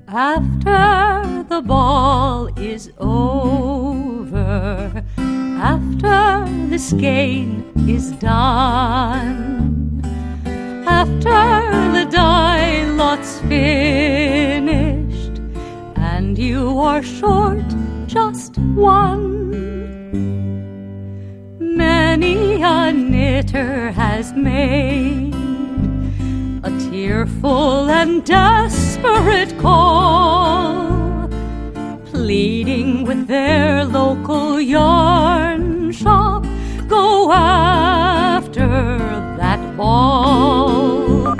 After the ball is over, after this game is done, after the die lot's finished, and you are short just one, many a knitter has made a tearful and desperate call, pleading with their local yarn shop, go after that ball.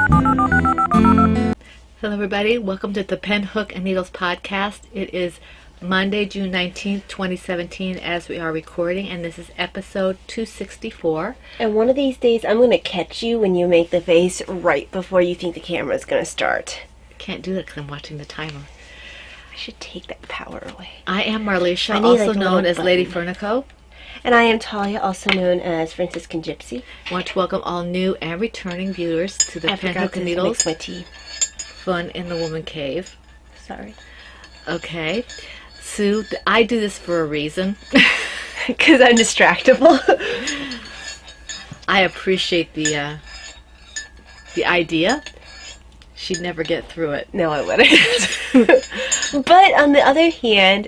Hello everybody, welcome to the Pen, Hook, and Needles podcast. It is Monday, June 19th, 2017 as we are recording, and this is episode 264. And one of these days I'm going to catch you when you make the face right before you think the camera's going to start. I can't do that because I'm watching the timer. I should take that power away. I am Marlisha, also known as Lady Fernico. And I am Talia, also known as Franciscan Gypsy. I want to welcome all new and returning viewers to the Pen, Hook, and Needles mix my tea. Fun in the Woman Cave. Sorry. Okay. Sue, I do this for a reason. Because I'm distractible. I appreciate the idea. She'd never get through it. No, I wouldn't. But on the other hand,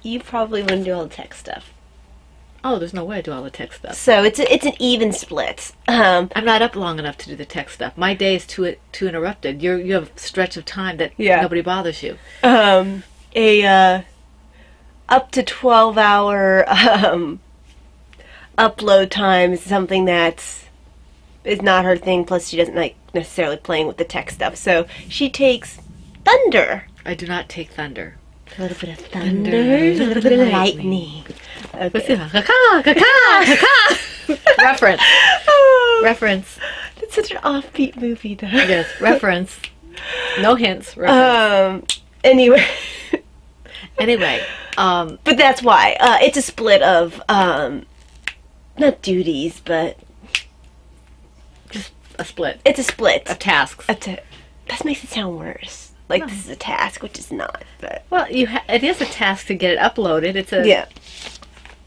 you probably wouldn't do all the tech stuff. Oh, there's no way I do all the tech stuff. So it's an even split. I'm not up long enough to do the tech stuff. My day is too interrupted. You have a stretch of time that nobody bothers you. Up to 12-hour upload time is something that is not her thing. Plus, she doesn't like necessarily playing with the tech stuff. So she takes thunder. I do not take thunder. A little bit of thunder, a little bit of lightning. Okay. Reference. Oh, Reference. It's such an offbeat movie, though. Yes, reference. No hints. Reference. Anyway. But that's why. It's a split of, not duties, but... just a split. It's a split. Of tasks. That makes it sound worse. Like, This is a task, which is not, but... Well, it is a task to get it uploaded. It's a... Yeah.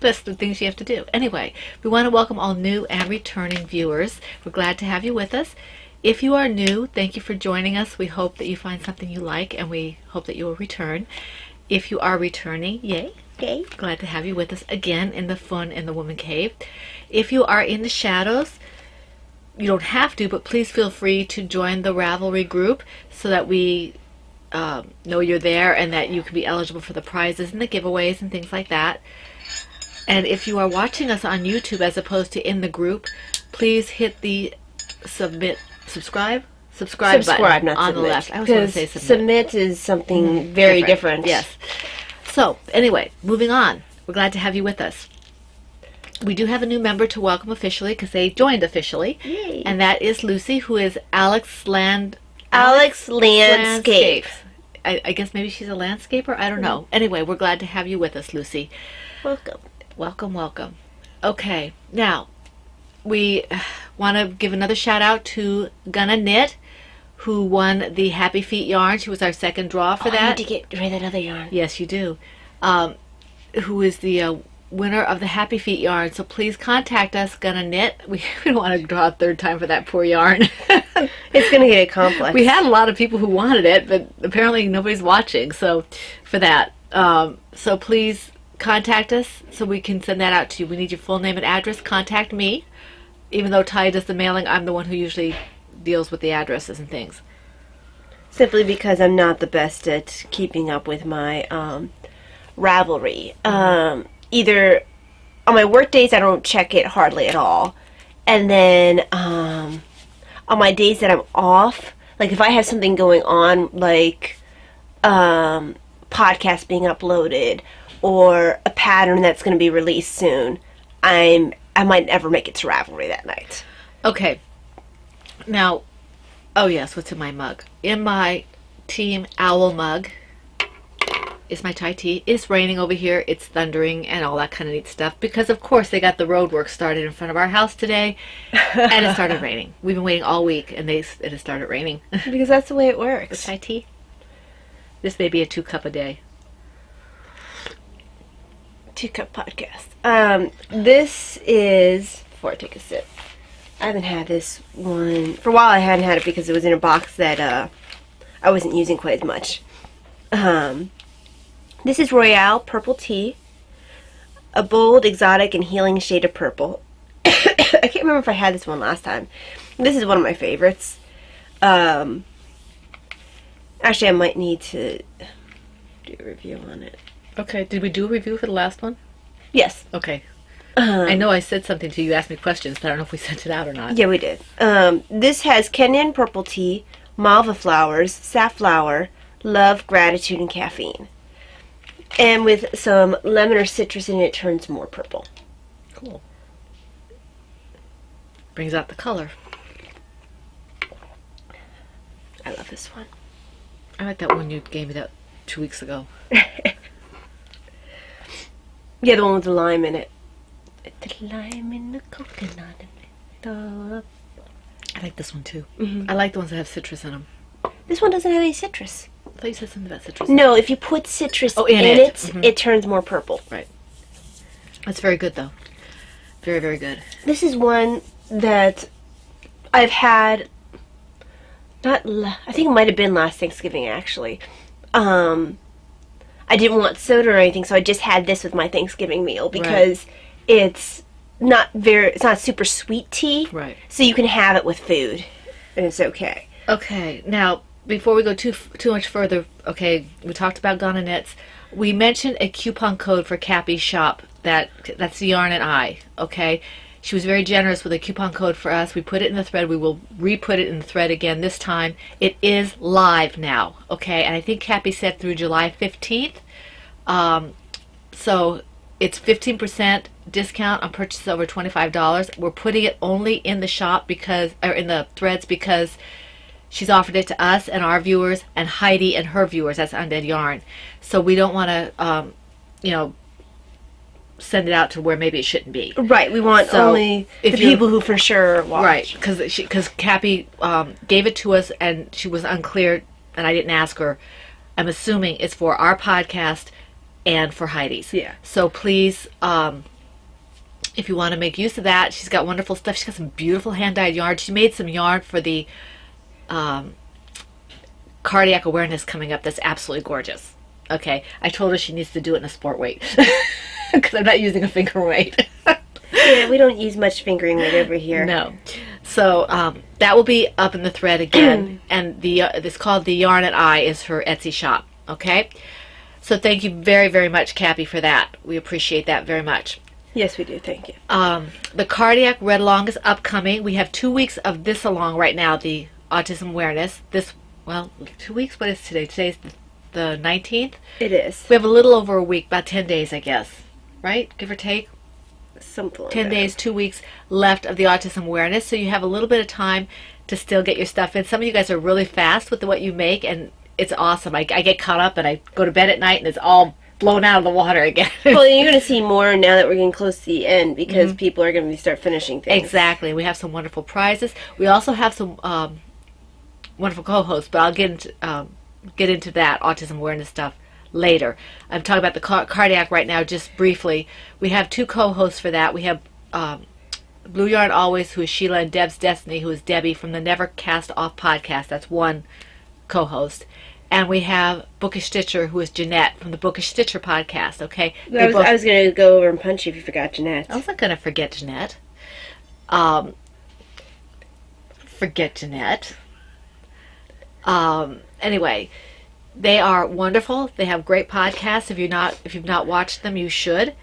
List of things you have to do. Anyway, we want to welcome all new and returning viewers. We're glad to have you with us. If you are new, thank you for joining us. We hope that you find something you like, and we hope that you will return. If you are returning, yay. Yay. Glad to have you with us again in the Fun in the Woman Cave. If you are in the shadows, you don't have to, but please feel free to join the Ravelry group so that we know you're there and that you can be eligible for the prizes and the giveaways and things like that. And if you are watching us on YouTube as opposed to in the group, please hit the subscribe button not on submit, the left. I was going to say submit is something very different. Yes. So, anyway, moving on. We're glad to have you with us. We do have a new member to welcome officially because they joined officially. Yay. And that is Lucy, who is Alex Landscape. I guess maybe she's a landscaper. I don't know. Anyway, we're glad to have you with us, Lucy. Welcome. Welcome. Okay, now we want to give another shout out to Gonna Knit, who won the Happy Feet yarn. She was our second draw for that. I need to get rid of that other yarn. Yes, you do. Who is the winner of the Happy Feet yarn. So please contact us, Gonna Knit. We don't want to draw a third time for that poor yarn. It's going to get a complex. We had a lot of people who wanted it, but apparently nobody's watching. So for that, so please contact us so we can send that out to you. We need your full name and address. Contact me. Even though Ty does the mailing, I'm the one who usually deals with the addresses and things. Simply because I'm not the best at keeping up with my Ravelry. Either on my work days I don't check it hardly at all, and then on my days that I'm off, like if I have something going on, like podcast being uploaded or a pattern that's going to be released soon, I might never make it to Ravelry that night. Okay. Now, oh yes, what's in my mug? In my Team Owl mug, is my Thai tea. It's raining over here. It's thundering and all that kind of neat stuff. Because, of course, they got the road work started in front of our house today. And it started raining. We've been waiting all week, and it has started raining. Because that's the way it The works. Thai tea. This may be a 2-cup a day. 2-cup podcast. This is, before I take a sip, I haven't had this one, for a while I hadn't had it because it was in a box that I wasn't using quite as much. This is Royale Purple Tea, a bold, exotic, and healing shade of purple. I can't remember if I had this one last time. This is one of my favorites. Actually, I might need to do a review on it. Okay. Did we do a review for the last one? Yes. Okay. I know I said something to you. You asked me questions, but I don't know if we sent it out or not. Yeah, we did. This has Kenyan purple tea, malva flowers, safflower, love, gratitude, and caffeine. And with some lemon or citrus in it, it turns more purple. Cool. Brings out the color. I love this one. I like that one you gave me that 2 weeks ago. Yeah, the one with the lime in it. The lime in the coconut. I like this one too. Mm-hmm. I like the ones that have citrus in them. This one doesn't have any citrus. I thought you said something about citrus. No, if you put citrus Oh, in in it, it. Mhm. it turns more purple. Right. That's very good though. Very, very good. This is one that I've had, I think it might have been last Thanksgiving actually. I didn't want soda or anything, so I just had this with my Thanksgiving meal because it's not super sweet tea. Right. So you can have it with food and it's okay. Okay, now before we go too much further, okay, we talked about Ghana Knits. We mentioned a coupon code for Cappy's shop. That's Yarn and I. Okay, she was very generous with a coupon code for us. We put it in the thread. We will re-put it in the thread again this time. It is live now. Okay, and I think Cappy said through July 15th. So it's 15% discount on purchases over $25. We're putting it only in the shop in the threads because she's offered it to us and our viewers and Heidi and her viewers. That's Undead Yarn. So we don't want to, send it out to where maybe it shouldn't be. Right, we want only the people who for sure watch. Right, because Cappy gave it to us and she was unclear and I didn't ask her. I'm assuming it's for our podcast and for Heidi's. Yeah. So please, if you want to make use of that, she's got wonderful stuff. She's got some beautiful hand-dyed yarn. She made some yarn for the cardiac awareness coming up that's absolutely gorgeous. Okay, I told her she needs to do it in a sport weight because I'm not using a finger weight. Yeah, we don't use much fingering weight over here. No. So that will be up in the thread again. And it's called The Yarn and I is her Etsy shop. Okay? So thank you very, very much, Cappy, for that. We appreciate that very much. Yes, we do. Thank you. The Cardiac Read Along is upcoming. We have 2 weeks of this along right now, the Autism Awareness. 2 weeks? What is today? Today's the 19th? It is. We have a little over a week, about 10 days, I guess. Right? Give or take? Something like 10 that. days, 2 weeks left of the Autism Awareness. So you have a little bit of time to still get your stuff in. Some of you guys are really fast with what you make, and it's awesome. I get caught up, and I go to bed at night, and it's all blown out of the water again. Well, you're going to see more now that we're getting close to the end because people are going to start finishing things. Exactly. We have some wonderful prizes. We also have some wonderful co-hosts, but I'll get into that Autism Awareness stuff later. I'm talking about the cardiac right now just briefly. We have 2 co-hosts for that. We have Blue Yarn Always, who is Sheila, and Deb's Destiny, who is Debbie from the Never Cast Off podcast. That's one co-host. And we have Bookish Stitcher, who is Jeanette from the Bookish Stitcher podcast. Okay, I was going to go over and punch you if you forgot Jeanette. I wasn't going to forget Jeanette. Forget Jeanette. Anyway, they are wonderful. They have great podcasts. If you've not watched them, you should.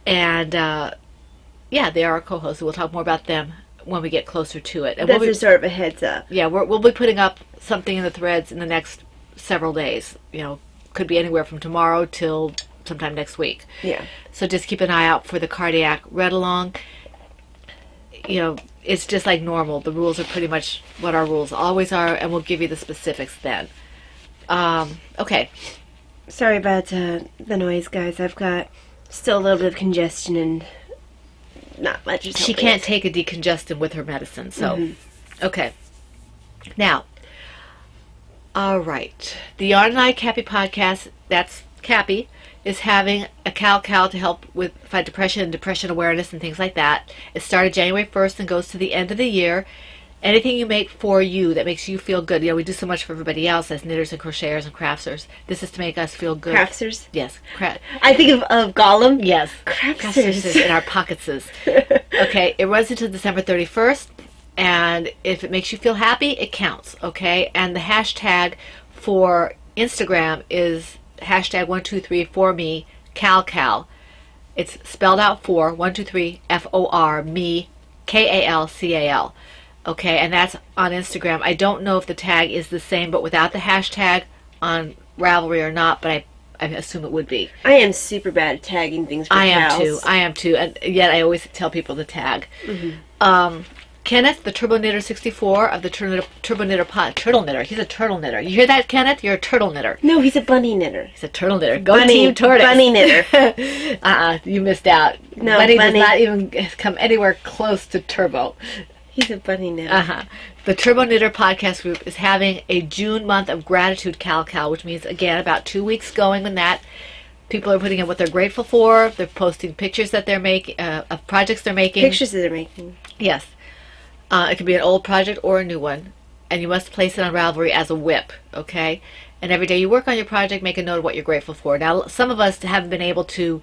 And they are our co-hosts. We'll talk more about them when we get closer to it. And That's just sort of a heads up. Yeah, we'll be putting up something in the threads in the next several days. Could be anywhere from tomorrow till sometime next week. Yeah. So just keep an eye out for the Cardiac Read Along. It's just like normal. The rules are pretty much what our rules always are, and we'll give you the specifics then. Okay. Sorry about the noise, guys. I've got still a little bit of congestion and not much. She can't take a decongestant with her medicine, so okay. Now, all right. The Yarn and I Cappy podcast, that's Cappy, is having a Cal to help with fight depression and depression awareness and things like that. It started January 1st and goes to the end of the year. Anything you make for you that makes you feel good. You know, we do so much for everybody else as knitters and crocheters and crafters. This is to make us feel good. Crafters? Yes. I think of Gollum. Yes. Crafters. In our pocketses. Okay, it runs until December 31st. And if it makes you feel happy, it counts, okay? And the hashtag for Instagram is hashtag 123for me, Cal. It's spelled out for 123 FOR me, KALCAL. Okay, and that's on Instagram. I don't know if the tag is the same, but without the hashtag on Ravelry or not, but I assume it would be. I am super bad at tagging things for I cows. am too, and yet I always tell people to tag. Kenneth, the Turbo Knitter 64 of the Turbo Knitter Turtle Knitter. He's a turtle knitter. You hear that, Kenneth? You're a turtle knitter. No, he's a bunny knitter. He's a turtle knitter. Go Team Tortoise. Bunny knitter. You missed out. No, Bunny does bunny. not even come anywhere close to Turbo. He's a bunny knitter. The Turbo Knitter podcast group is having a June month of gratitude Cal, which means, again, about 2 weeks going on that. People are putting in what they're grateful for. They're posting pictures that they're making, of projects they're making. Pictures that they're making. Yes. It could be an old project or a new one. And you must place it on Ravelry as a whip, okay? And every day you work on your project, make a note of what you're grateful for. Now, some of us haven't been able to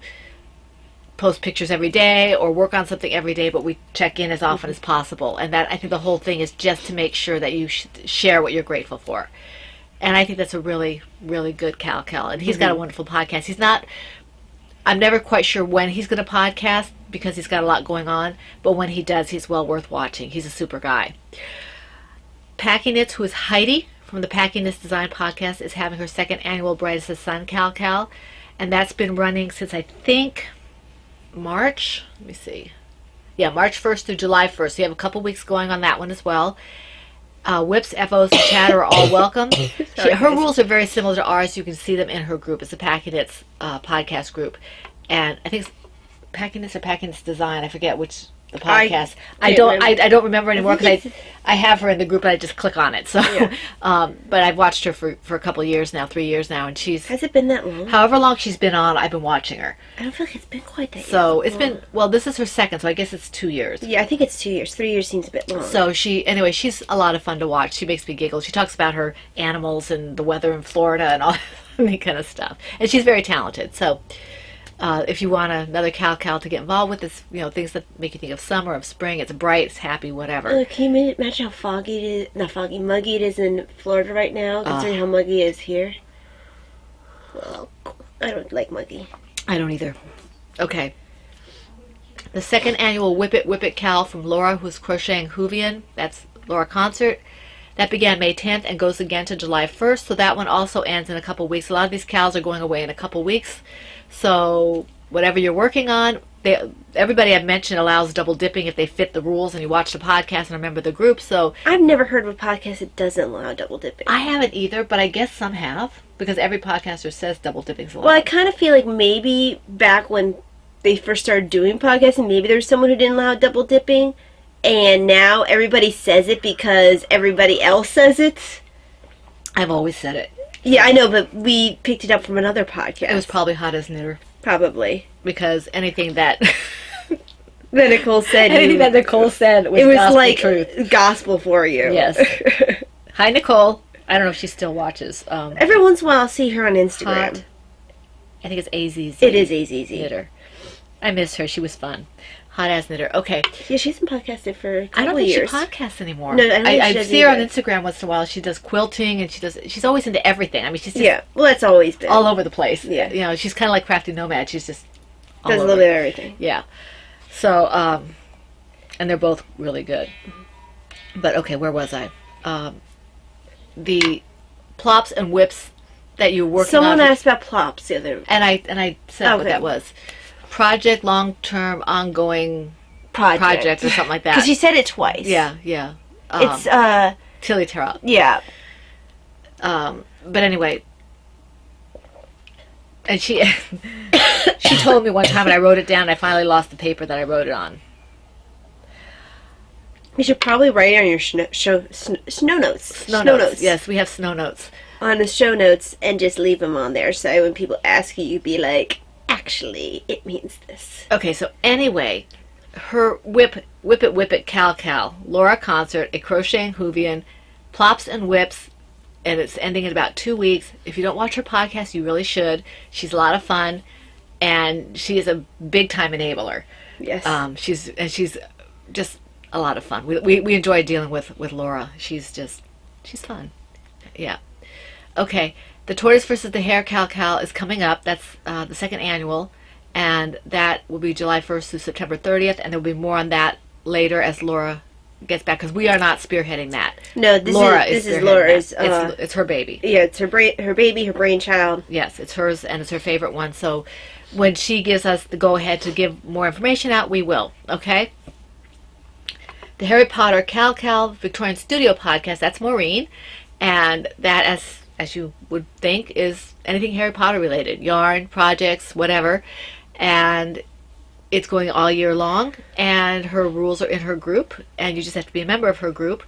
post pictures every day or work on something every day, but we check in as often as possible. And that, I think the whole thing is just to make sure that you share what you're grateful for. And I think that's a really, really good Cal. And he's got a wonderful podcast. I'm never quite sure when he's going to podcast because he's got a lot going on, but when he does, he's well worth watching. He's a super guy. Packing Knits, who is Heidi from the Packing Knits Design podcast, is having her second annual Bright as the Sun Cal, and that's been running since, I think, March. Let me see. Yeah, March 1st through July 1st. So you have a couple weeks going on that one as well. Whips, FOs, and chatter are all welcome. Her rules are very similar to ours. You can see them in her group. It's a Packing Knits podcast group. And I think it's Packing Knits or Packing Knits Design. I forget which the podcast. I don't remember anymore because I have her in the group and I just click on it. So, but I've watched her for a couple of years now, 3 years now, and she's. Has it been that long? However long she's been on, I've been watching her. I don't feel like it's been quite that. So it's been this is her second, so I guess it's 2 years. Yeah, I think it's 2 years. 3 years seems a bit long. So she's a lot of fun to watch. She makes me giggle. She talks about her animals and the weather in Florida and all that kind of stuff. And she's very talented. So. If you want another Cal to get involved with, this, things that make you think of summer, of spring, it's bright, it's happy, whatever. Can you imagine how foggy it is? Not foggy, muggy it is in Florida right now, considering how muggy it is here. Well, I don't like muggy. I don't either. Okay. The second annual Whip It Cal from Laura, who's crocheting Hoovian. That's Laura Concert. That began May 10th and goes again to July 1st. So that one also ends in a couple weeks. A lot of these Cals are going away in a couple weeks. So whatever you're working on, everybody I've mentioned allows double dipping if they fit the rules and you watch the podcast and are a member of the group. So I've never heard of a podcast that doesn't allow double dipping. I haven't either, but I guess some have because every podcaster says double dipping's allowed. Well, I kind of feel like maybe back when they first started doing podcasting, maybe there was someone who didn't allow double dipping, and now everybody says it because everybody else says it. I've always said it. Yeah, I know, but we picked it up from another podcast. It was probably Hot as Knitter. Probably. Because anything that that Nicole said. That Nicole said was, it was gospel like truth. Gospel for you. Yes. Hi, Nicole. I don't know if she still watches. Every once in a while I'll see her on Instagram. Hot. I think it's AZZ. It is AZZ. Knitter. I miss her. She was fun. Hot as Knitter. Okay. Yeah, she's been podcasting for a couple I don't think years. she podcasts anymore. No, I don't think she I does see her on either. Instagram once in a while. She does quilting and she's always into everything. I mean, she's just well, that's always been. all over the place. Yeah. She's kind of like Crafty Nomad. She's just all does a over. little bit of everything. Yeah. So, and they're both really good. But okay, where was I? The plops and whips that you're working on. Someone asked about plops the other. And I said what that was. Project, long-term, ongoing project or something like that. Because she said it twice. Yeah. It's Tilly Terrell. Yeah. But anyway, And she she told me one time, and I wrote it down, and I finally lost the paper that I wrote it on. You should probably write it on your snow notes. Snow notes. Yes, we have snow notes. On the show notes, and just leave them on there, so when people ask you, you'd be like, actually, it means this. Okay, so anyway, her Whip It Cal, Laura concert, a crocheting Whovian, plops and whips, and it's ending in about 2 weeks. If you don't watch her podcast, you really should. She's a lot of fun, and she is a big time enabler. Yes. She's just a lot of fun. We enjoy dealing with Laura. She's fun. Yeah. Okay. The Tortoise versus the Hare Cal is coming up. That's the second annual, and that will be July 1st through September 30th, and there will be more on that later as Laura gets back, because we are not spearheading that. No, this is Laura's. It's her baby. Yeah, it's her baby, her brainchild. Yes, it's hers, and it's her favorite one. So when she gives us the go-ahead to give more information out, we will. Okay? The Harry Potter Cal Victorian Studio podcast, that's Maureen, and that, as you would think, is anything Harry Potter related, yarn, projects, whatever, and it's going all year long, and her rules are in her group, and you just have to be a member of her group.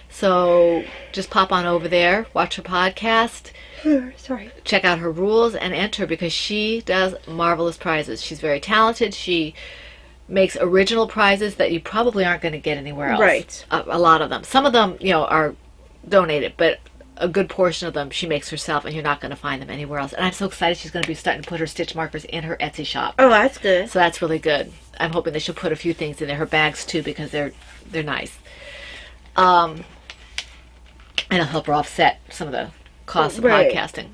So just pop on over there, watch her podcast, check out her rules, and enter, because she does marvelous prizes. She's very talented. She makes original prizes that you probably aren't going to get anywhere else. Right. A lot of them. Some of them, are donated, but a good portion of them she makes herself, and you're not going to find them anywhere else. And I'm so excited she's going to be starting to put her stitch markers in her Etsy shop. Oh, that's good. So that's really good. I'm hoping that she'll put a few things in there, her bags too, because they're nice. And it'll help her offset some of the costs of podcasting.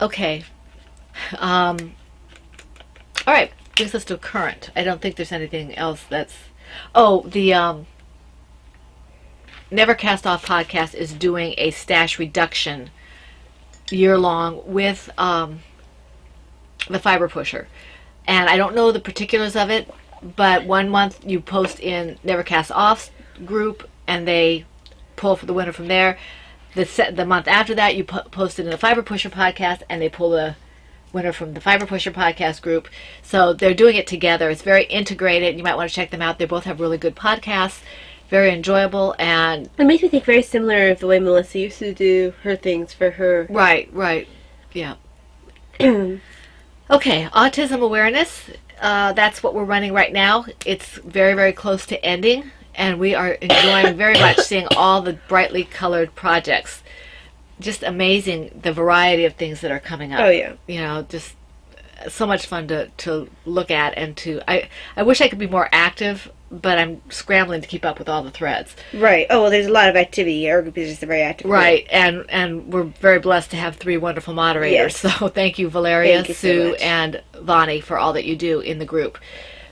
Okay. All right. Brings us to current. I don't think there's anything else that's... Oh, the Never Cast Off podcast is doing a stash reduction year-long with the Fiber Pusher. And I don't know the particulars of it, but 1 month you post in Never Cast Off's group, and they pull for the winner from there. The month after that, you post it in the Fiber Pusher podcast, and they pull the winner from the Fiber Pusher podcast group. So they're doing it together. It's very integrated. You might want to check them out. They both have really good podcasts, very enjoyable, and it makes me think very similar of the way Melissa used to do her things for her. Right. Yeah. Okay, Autism Awareness. That's what we're running right now. It's very, very close to ending, and we are enjoying very much seeing all the brightly colored projects. Just amazing, the variety of things that are coming up. Oh, yeah. Just so much fun to look at, and I wish I could be more active, but I'm scrambling to keep up with all the threads. Right. Oh, well, there's a lot of activity. Our group is just a very active group. Right, and we're very blessed to have 3 wonderful moderators. Yes. So thank you, Valeria, thank you Sue, so and Vonnie, for all that you do in the group,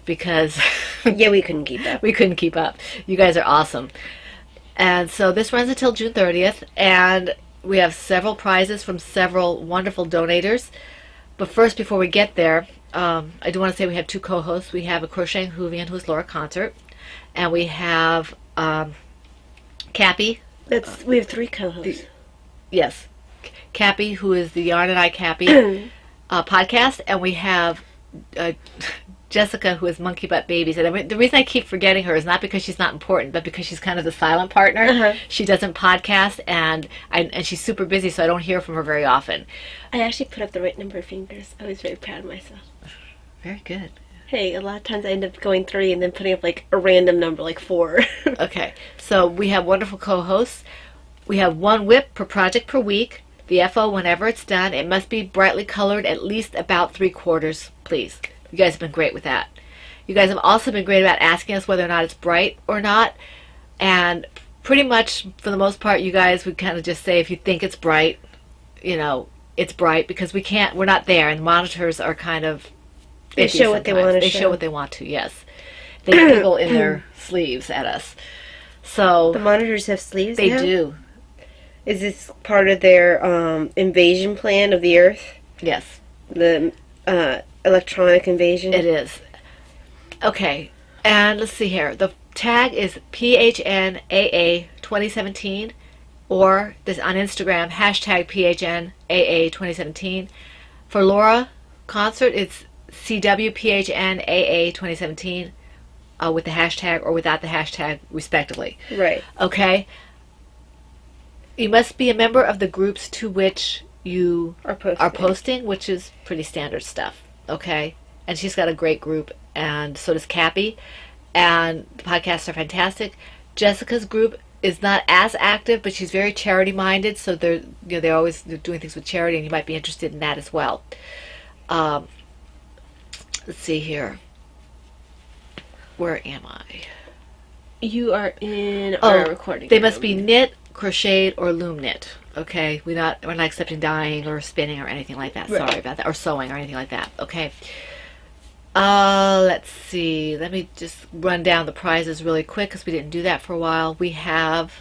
because yeah, we couldn't keep up. We couldn't keep up. You guys are awesome. And so this runs until June 30th, and we have several prizes from several wonderful donators. But first, before we get there, I do want to say we have 2 co-hosts. We have a Crocheting Whovian, who's Laura Concert, and we have Cappy. We have 3 co-hosts. Yes. Cappy, who is the Yarn and I Cappy podcast, and we have Jessica, who is Monkey Butt Babies. And the reason I keep forgetting her is not because she's not important, but because she's kind of the silent partner. Uh-huh. She doesn't podcast, and she's super busy, so I don't hear from her very often. I actually put up the right number of fingers. I was very proud of myself. Very good. Hey, a lot of times I end up going 3 and then putting up like a random number, like 4. Okay, so we have wonderful co-hosts. We have 1 whip per project per week. The FO, whenever it's done, it must be brightly colored, at least about 3/4, please. You guys have been great with that. You guys have also been great about asking us whether or not it's bright or not. And pretty much, for the most part, you guys would kind of just say if you think it's bright, it's bright, because we're not there, and the monitors are kind of... They show what they want to show. They show what they want to, yes. They giggle in their sleeves at us. So the monitors have sleeves They now? do. Is this part of their invasion plan of the Earth? Yes. The electronic invasion? It is. Okay, and let's see here. The tag is PHNAA 2017, or this on Instagram, hashtag PHNAA 2017. For Laura concert, it's CWPHNAA 2017 with the hashtag or without the hashtag, respectively. Right. Okay? You must be a member of the groups to which you Are posting, which is pretty standard stuff. Okay? And she's got a great group, and so does Cappy. And the podcasts are fantastic. Jessica's group is not as active, but she's very charity-minded, so they're always doing things with charity, and you might be interested in that as well. Let's see here. Where am I? You are in our recording. They must be knit, crocheted, or loom knit. Okay, we're not accepting dyeing or spinning or anything like that. Right. Sorry about that, or sewing or anything like that. Okay. Let's see. Let me just run down the prizes really quick because we didn't do that for a while. We have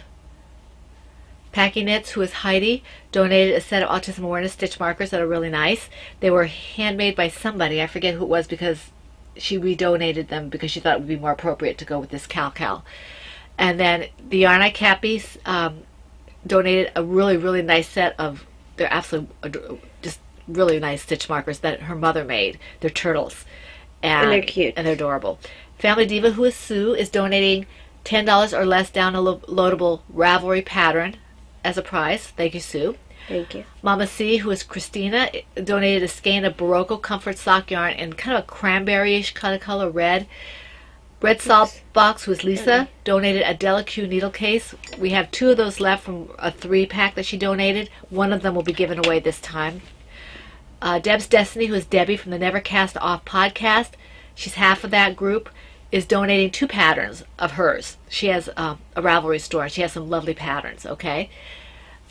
Packy Knits, who is Heidi, donated a set of Autism Awareness stitch markers that are really nice. They were handmade by somebody. I forget who it was because she redonated them because she thought it would be more appropriate to go with this cal. And then the Yarn Eye Cappies donated a really, really nice set of, they're absolutely just really nice stitch markers that her mother made. They're turtles. And they're cute. And they're adorable. Family Diva, who is Sue, is donating $10 or less downloadable Ravelry pattern as a prize. Thank you, Sue. Thank you. Mama C, who is Christina, donated a skein of Barocco Comfort sock yarn in kind of a cranberry-ish kind of color red. Red Salt Box, who is Lisa, donated a Delaque needle case. We have 2 of those left from a 3-pack that she donated. One of them will be given away this time. Deb's Destiny, who is Debbie from the Never Cast Off podcast, she's half of that group, is donating 2 patterns of hers. She has a Ravelry store, and she has some lovely patterns, okay?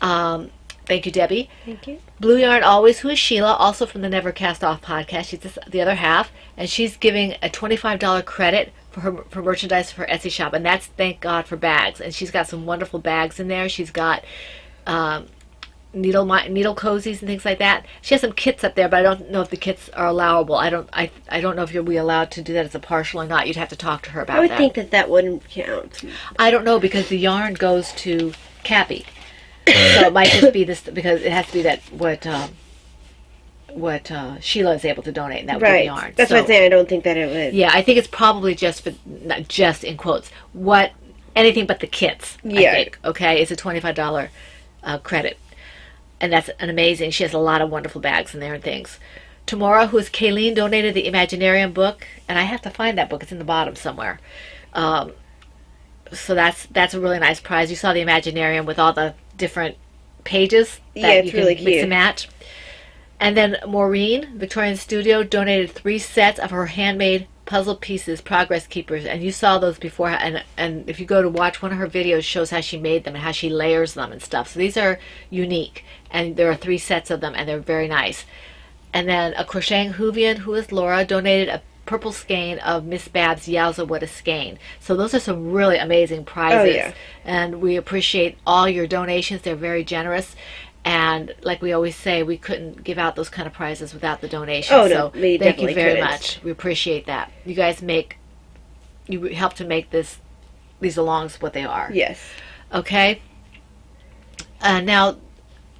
Thank you, Debbie. Thank you. Blue Yarn Always, who is Sheila, also from the Never Cast Off podcast. She's the other half, and she's giving a $25 credit for merchandise for her Etsy shop, and that's thank God for bags. And she's got some wonderful bags in there. She's got needle cozies and things like that. She has some kits up there, but I don't know if the kits are allowable. I don't know if you'll be allowed to do that as a partial or not. You'd have to talk to her about that. I would think that wouldn't count. I don't know because the yarn goes to Cappy. So it might just be this because it has to be that what Sheila is able to donate, and that would be the yarn. That's what I'm saying. I don't think that it would. Yeah, I think it's probably just for, not just in quotes, anything but the kits. Yeah. I think, okay, it's a $25 credit, and that's an amazing. She has a lot of wonderful bags in there and things. Tamora, who is Kayleen, donated the Imaginarium book, and I have to find that book. It's in the bottom somewhere. So that's a really nice prize. You saw the Imaginarium with all the different pages that you can really mix cute. and match. And then Maureen, Victorian Studio, donated 3 sets of her handmade puzzle pieces, Progress Keepers, and you saw those before. And if you go to watch one of her videos, shows how she made them and how she layers them and stuff. So these are unique, and there are 3 sets of them, and they're very nice. And then a Crocheting Whovian, who is Laura, donated a purple skein of Miss Babs' Yowza What a Skein. So those are some really amazing prizes. Oh, yeah. And we appreciate all your donations. They're very generous. And like we always say, we couldn't give out those kind of prizes without the donations. Oh, no, so we thank you definitely very couldn't. much. We appreciate that. You guys you help to make these alongs what they are. Yes. Okay? Now,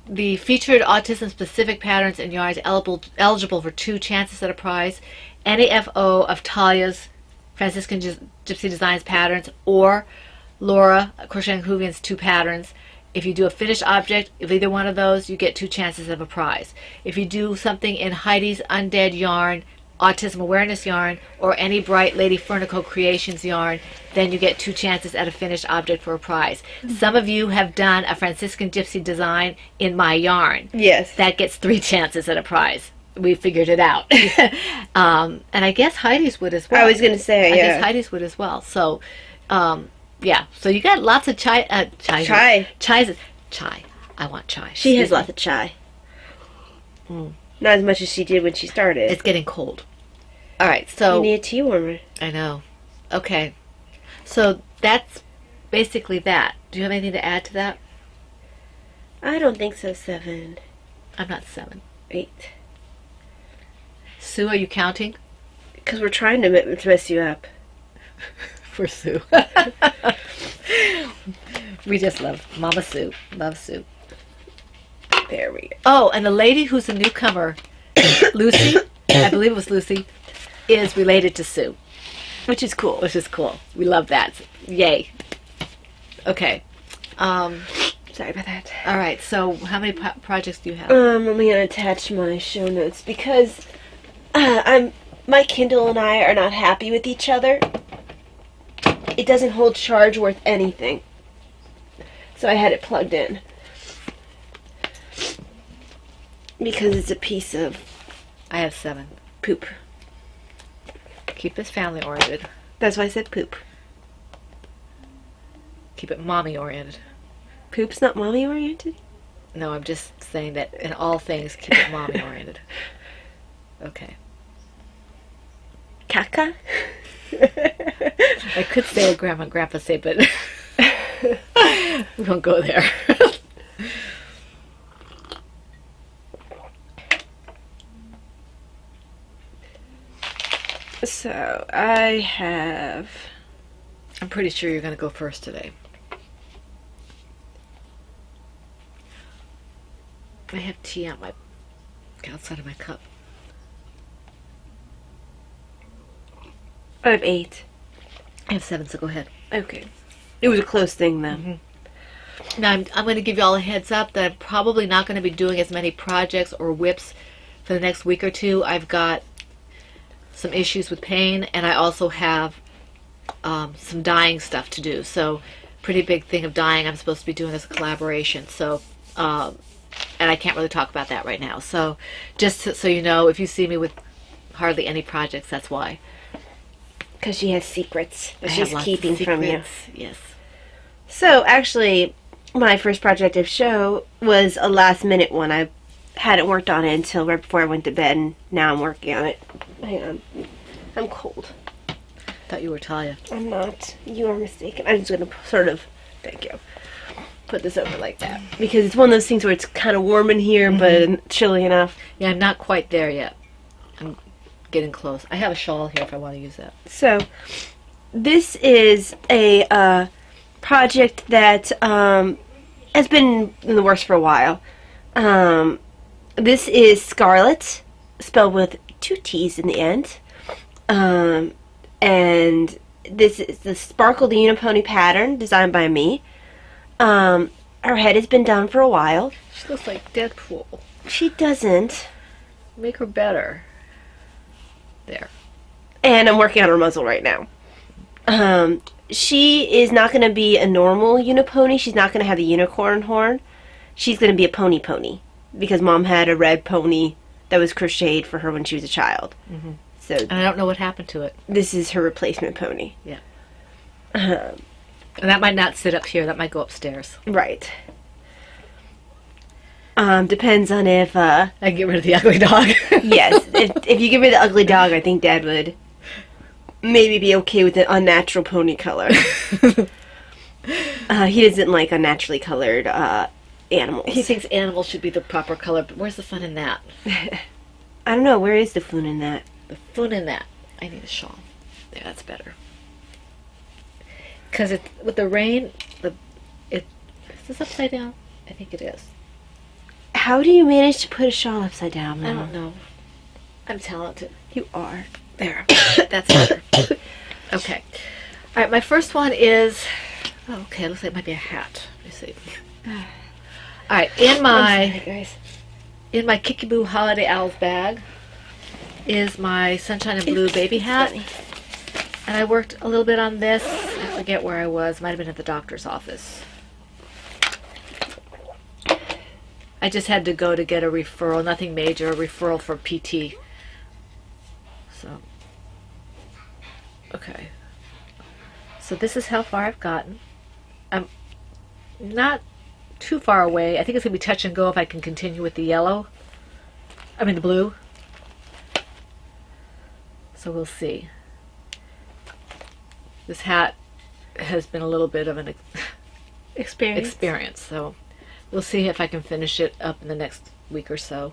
the featured autism-specific patterns and yarns eligible for 2 chances at a prize. Any FO of Talia's Franciscan Gypsy Designs patterns or Laura Crocheting Whovian's 2 patterns. If you do a finished object, if either one of those, you get 2 chances of a prize. If you do something in Heidi's Undead yarn, Autism Awareness yarn, or any Bright Lady Fernico Creations yarn, then you get 2 chances at a finished object for a prize. Some of you have done a Franciscan Gypsy design in my yarn. Yes. That gets 3 chances at a prize. We figured it out. And I guess Heidi's would as well. I was going to say, I yeah. guess Heidi's would as well. So, yeah. So you got lots of chai. Chai. Chai. I want chai. She has lots of chai. Not as much as she did when she started. It's getting cold. All right. So You need a tea warmer. I know. Okay. So that's basically that. Do you have anything to add to that? I don't think so. 7, I'm not 7. 8. Sue, are you counting? Because we're trying to mess you up. For Sue. We just love Mama Sue. Love Sue. There we go. Oh, and the lady who's a newcomer Lucy, I believe it was Lucy, is related to Sue. Which is cool. Which is cool. We love that. Yay. Okay. Sorry about that. All right. So, how many projects do you have? I'm gonna attach my show notes because my Kindle and I are not happy with each other. It doesn't hold charge worth anything, so I had it plugged in because it's a piece of I have 7. poop. Keep this family oriented. That's why I said poop. Keep it mommy oriented. Poop's not mommy oriented? No, I'm just saying that in all things, keep it mommy oriented. Okay. Caca? I could say what Grandma and Grandpa say, but we won't go there. So, I have... I'm pretty sure you're going to go first today. I have tea on my outside of my cup. I have 8. I have 7, so go ahead. Okay. It was a close thing, though. Mm-hmm. Now, I'm going to give you all a heads up that I'm probably not going to be doing as many projects or whips for the next week or two. I've got some issues with pain, and I also have some dyeing stuff to do. So, pretty big thing of dyeing I'm supposed to be doing as a collaboration. So, and I can't really talk about that right now. So, just so you know, if you see me with hardly any projects, that's why. Because she has secrets that I she's have lots keeping of from you. secrets. Yes. So, actually, my first project of show was a last-minute one. I hadn't worked on it until right before I went to bed, and now I'm working on it. Hang on. I'm cold. Thought you were Talia. I'm not. You are mistaken. I'm just going to sort of, thank you, put this over like that. Because it's one of those things where it's kind of warm in here, but chilly enough. Yeah, I'm not quite there yet. I'm getting close. I have a shawl here if I want to use that. So, this is a project that has been in the works for a while. This is Scarlet, spelled with 2 T's in the end. And this is the Sparkle the Unipony pattern, designed by me. Her head has been done for a while. She looks like Deadpool. She doesn't. Make her better. There. And I'm working on her muzzle right now. She is not going to be a normal unipony. She's not going to have the unicorn horn. She's going to be a pony pony. Because Mom had a red pony that was crocheted for her when she was a child. Mm-hmm. So And I don't know what happened to it. this is her replacement pony. Yeah. And that might not sit up here. That might go upstairs. Right. Depends on if, I can get rid of the ugly dog. yes, if you give her the ugly dog, I think Dad would maybe be okay with the unnatural pony color. He doesn't like unnaturally colored animals. He thinks animals should be the proper color, but where's the fun in that? I don't know, where is the fun in that? The fun in that. I need a shawl. There, that's better. Because with the rain, is this upside down? I think it is. How do you manage to put a shawl upside down, I Mom? don't know. I'm talented. You are. There. That's better. Okay. All right, my first one is... Oh, okay, looks like it might be a hat. Let me see. All right, in my Kickaboo Holiday Owls bag is my Sunshine and Blue baby hat. And I worked a little bit on this. I forget where I was. Might have been at the doctor's office. I just had to go to get a referral. Nothing major. A referral for PT. So, okay. So this is how far I've gotten. I'm not too far away. I think it's going to be touch and go if I can continue with the yellow. I mean the blue. So we'll see. This hat has been a little bit of an experience, so we'll see if I can finish it up in the next week or so.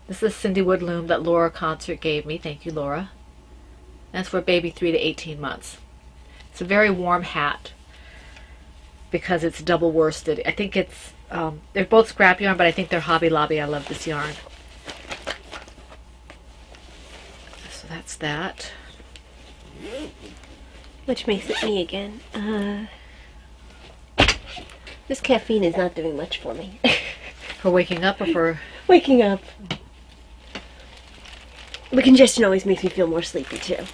This is a Cindy Wood loom that Laura Concert gave me. Thank you, Laura. That's for baby 3 to 18 months. It's a very warm hat because it's double worsted. I think it's, they're both scrap yarn, but I think they're Hobby Lobby. I love this yarn. that's that. Which makes it me again. This caffeine is not doing much for me. For waking up or for... Waking up. The congestion always makes me feel more sleepy too.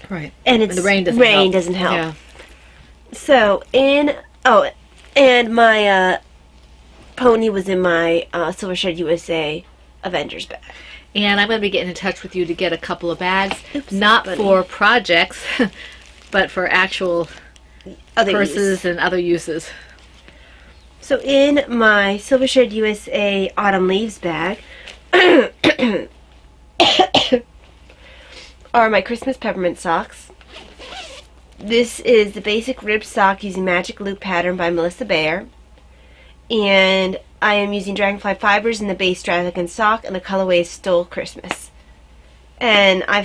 Right. And it's the rain doesn't rain help. doesn't help. Yeah. So and my pony was in my Silver Shed USA Avengers bag. And I'm going to be getting in touch with you to get a couple of bags. Oops, not buddy. for projects, but for actual Other purses use. and other uses. So in my Silver Shed USA Autumn Leaves bag are my Christmas peppermint socks. This is the basic rib sock using Magic Loop pattern by Melissa Bayer. And I am using Dragonfly fibers in the base Dragon sock, and the colorway is Stole Christmas. And I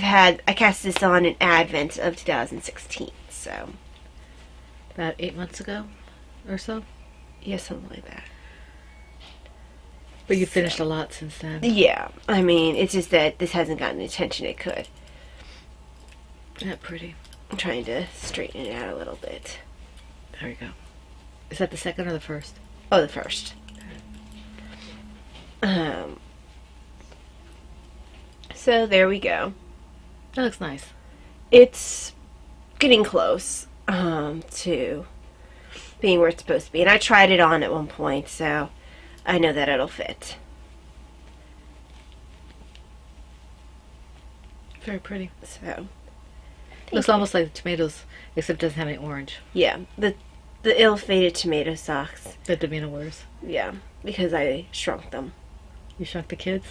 cast this on in Advent of 2016, so. About 8 months ago or so. Yeah, something like that. But you finished a lot since then. Yeah, I mean, it's just that this hasn't gotten the attention it could. Isn't that pretty? I'm trying to straighten it out a little bit. There we go. Is that the second or the first? Oh, the first. So there we go. That looks nice. It's getting close to being where it's supposed to be. And I tried it on at one point, so I know that it'll fit. Very pretty. So, Looks almost like the tomatoes, except it doesn't have any orange. yeah, the ill-fated tomato socks. That Davina wears. Yeah, because I shrunk them. You shrunk the kids?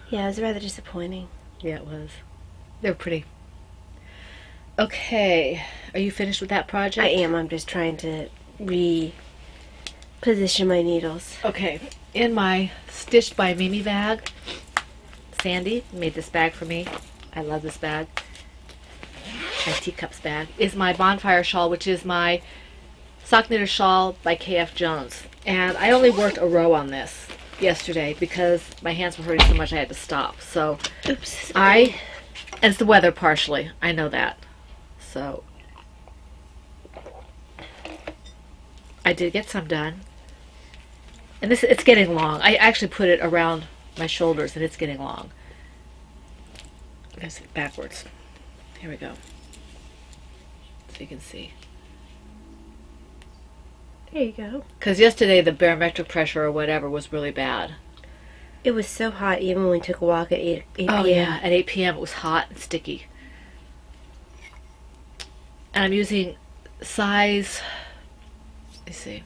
Yeah, it was rather disappointing. Yeah, it was. They were pretty. Okay. Are you finished with that project? I am. I'm just trying to reposition my needles. Okay. In my Stitched by Mimi bag, Sandy made this bag for me. I love this bag. My teacups bag is my bonfire shawl, which is my sock knitted shawl by KF Jones. And I only worked a row on this yesterday because my hands were hurting so much I had to stop. So Oops. and it's the weather partially. I know that. So I did get some done. And it's getting long. I actually put it around my shoulders and it's getting long. I'm going to sit backwards. Here we go. So you can see. There you go. Because yesterday the barometric pressure or whatever was really bad. It was so hot even when we took a walk at 8 p.m. Oh yeah, at 8 p.m. it was hot and sticky. And I'm using size, let me see.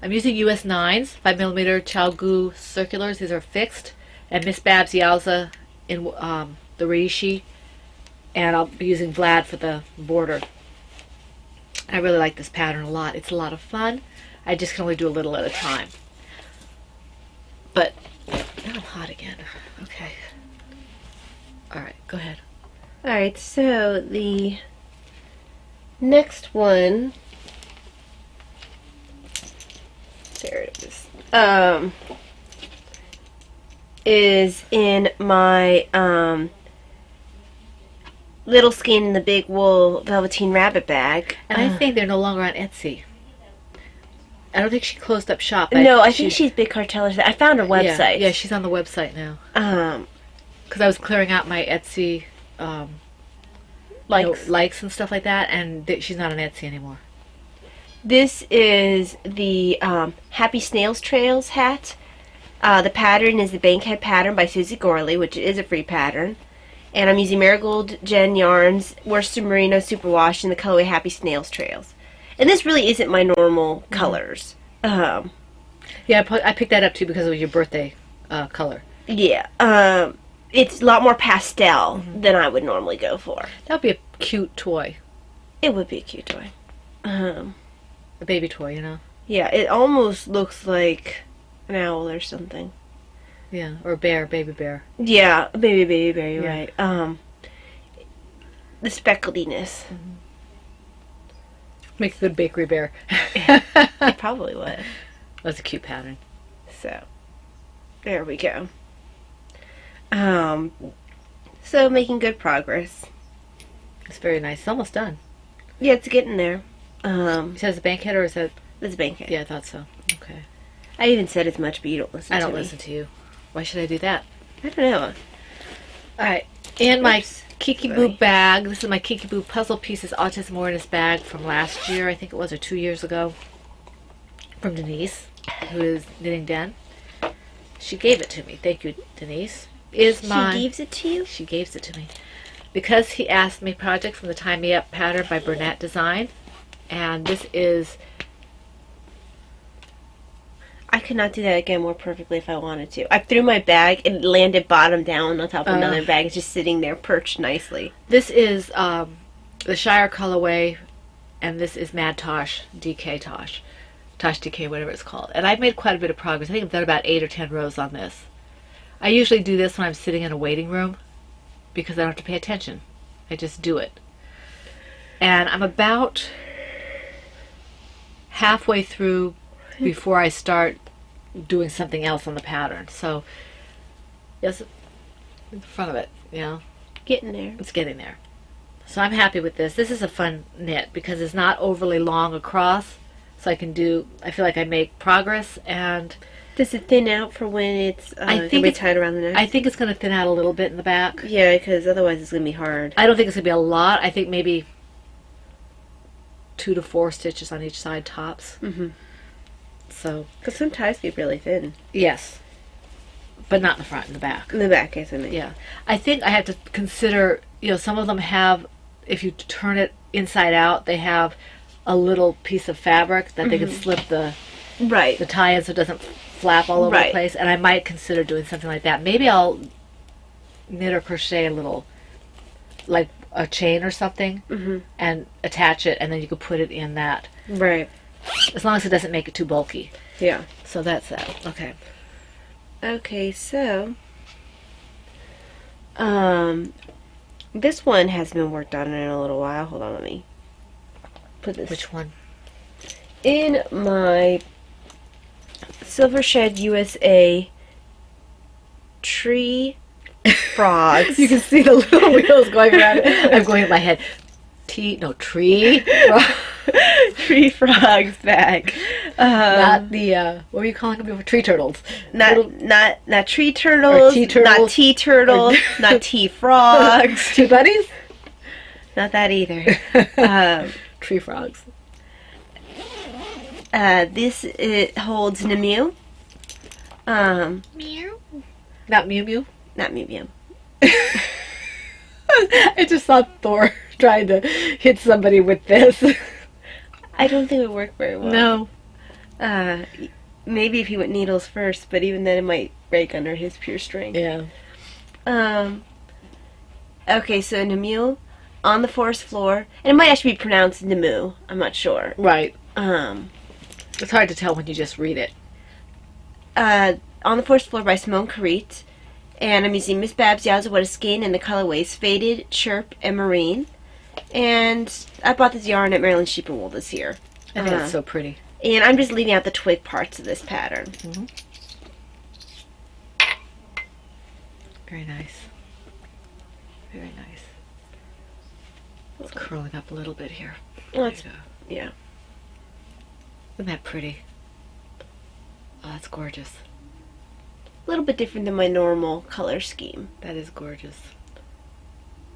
I'm using US 9s, 5mm Chalgu circulars. These are fixed. And Miss Babs Yowza in the reishi. And I'll be using Vlad for the border. I really like this pattern a lot. It's a lot of fun. I just can only do a little at a time. But now I'm hot again. Okay. Alright, go ahead. Alright, so the next one, there it is in my Little Skin in the Big Wool Velveteen Rabbit bag. And I think they're no longer on Etsy. I don't think she closed up shop. No, I think she's Big Cartella. I found her website. Yeah, she's on the website now. Because I was clearing out my Etsy likes and stuff like that, and she's not on Etsy anymore. This is the Happy Snails Trails hat. The pattern is the Bankhead pattern by Susie Gorley, which is a free pattern. And I'm using Marigold Jen Yarns, Worcester Merino Superwash, in the colorway Happy Snails Trails. And this really isn't my normal colors. Yeah, I picked that up too because of your birthday color. Yeah. It's a lot more pastel than I would normally go for. That would be a cute toy. It would be a cute toy. A baby toy, you know? Yeah, it almost looks like an owl or something. Yeah, or a bear, baby bear. Yeah, baby bear, you're Yeah. right. The specklediness. Make a good bakery bear. It probably would. That's a cute pattern. So, there we go. So making good progress. It's very nice. It's almost done. Yeah, it's getting there. You said it's a bankhead or is it? It's a bankhead. Yeah, I thought so. Okay. I even said as much, but you don't listen to me. I don't listen to you. Why should I do that? I don't know. All right. In my Oops. Kiki Sorry. Boo bag, this is my Kiki Boo Puzzle Pieces Autism Awareness bag from last year, I think it was, or 2 years ago, from Denise, who is Knitting Den. She gave it to me. Thank you, Denise. She gives it to you? She gave it to me. Because he asked me project from the Tie Me Up pattern by Burnett Design. And this is... I could not do that again more perfectly if I wanted to. I threw my bag and it landed bottom down on top of another bag. It's just sitting there perched nicely. This is the Shire colorway, and this is Mad Tosh DK Tosh. Tosh DK, whatever it's called. And I've made quite a bit of progress. I think I've done about 8 or 10 rows on this. I usually do this when I'm sitting in a waiting room because I don't have to pay attention. I just do it. And I'm about halfway through before I start doing something else on the pattern. So, yes, in front of it, you know. Getting there. It's getting there. So I'm happy with this. This is a fun knit because it's not overly long across. So I feel like I make progress, and Does it thin out for when it's I think gonna be it's- tied around the neck? I think it's going to thin out a little bit in the back. Yeah, because otherwise it's gonna be hard. I don't think it's going to be a lot. I think maybe 2 to 4 stitches on each side tops. Mm-hmm. So, Because some ties get really thin. yes. But not in the front and the back. In the back, I mean. Yeah. I think I have to consider, some of them have, if you turn it inside out, they have a little piece of fabric that they can slip the Right. tie in so it doesn't flap all over the Right. place. And I might consider doing something like that. Maybe I'll knit or crochet a little, like a chain or something, and attach it, and then you could put it in that. Right. As long as it doesn't make it too bulky. Yeah. So that's that. Okay. Okay, so this one has been worked on in a little while. Hold on, let me put this Which one? in my Silver Shed USA tree frogs. You can see the little wheels going around it. I'm going in my head. Tree. Tree frogs bag. Not the, what were you calling them before? Tree turtles. Not tree turtles, Or tea turtles. not tea turtles, not tea frogs. Tea buddies? Not that either. Tree frogs. This it holds Nemu. Meow. Not Mew Mew. Not Mew Mew. I just saw Thor trying to hit somebody with this. I don't think it would work very well. No. Maybe if he went needles first, but even then it might break under his pure strength. Yeah. Okay, so Nemu on the forest floor, and it might actually be pronounced Nemu. I'm not sure. Right. Um, It's hard to tell when you just read it. on the forest floor by Simone Carite, and I'm using Miss Babs Yazawada skein in the colorways Faded, Chirp, and Marine. And I bought this yarn at Maryland Sheep and Wool this year. I think it's so pretty. And I'm just leaving out the twig parts of this pattern. Very nice. Very nice. It's curling up a little bit here. Well, it's, yeah. Isn't that pretty? Oh, that's gorgeous. A little bit different than my normal color scheme. That is gorgeous.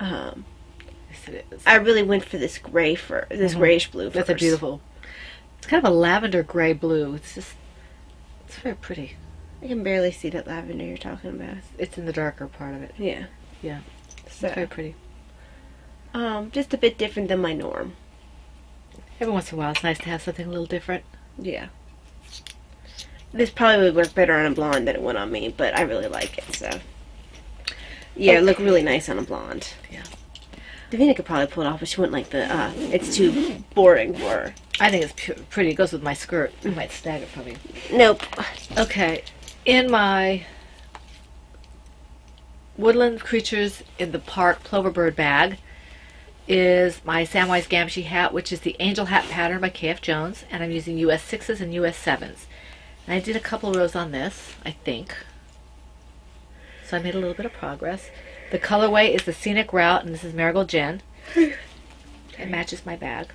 Yes, it is. I really went for this gray this grayish blue. That's a first. beautiful. It's kind of a lavender gray blue. It's very pretty. I can barely see that lavender you're talking about. It's in the darker part of it. Yeah. Yeah. So, It's very pretty. just a bit different than my norm. Every once in a while, it's nice to have something a little different. Yeah. This probably would work better on a blonde than it would on me, but I really like it, so. Yeah, it looked really nice on a blonde. Yeah. Davina could probably pull it off, but she wouldn't like the, it's too boring for her. I think it's pretty. It goes with my skirt. I might snag it from you. Nope. Okay. In my Woodland Creatures in the Park Ploverbird bag is my Samwise Gamgee hat, which is the Angel Hat pattern by K.F. Jones, and I'm using US 6s and US 7s. And I did a couple rows on this, I think. So I made a little bit of progress. The colorway is the Scenic Route, and this is Marigold Gin. It matches my bag.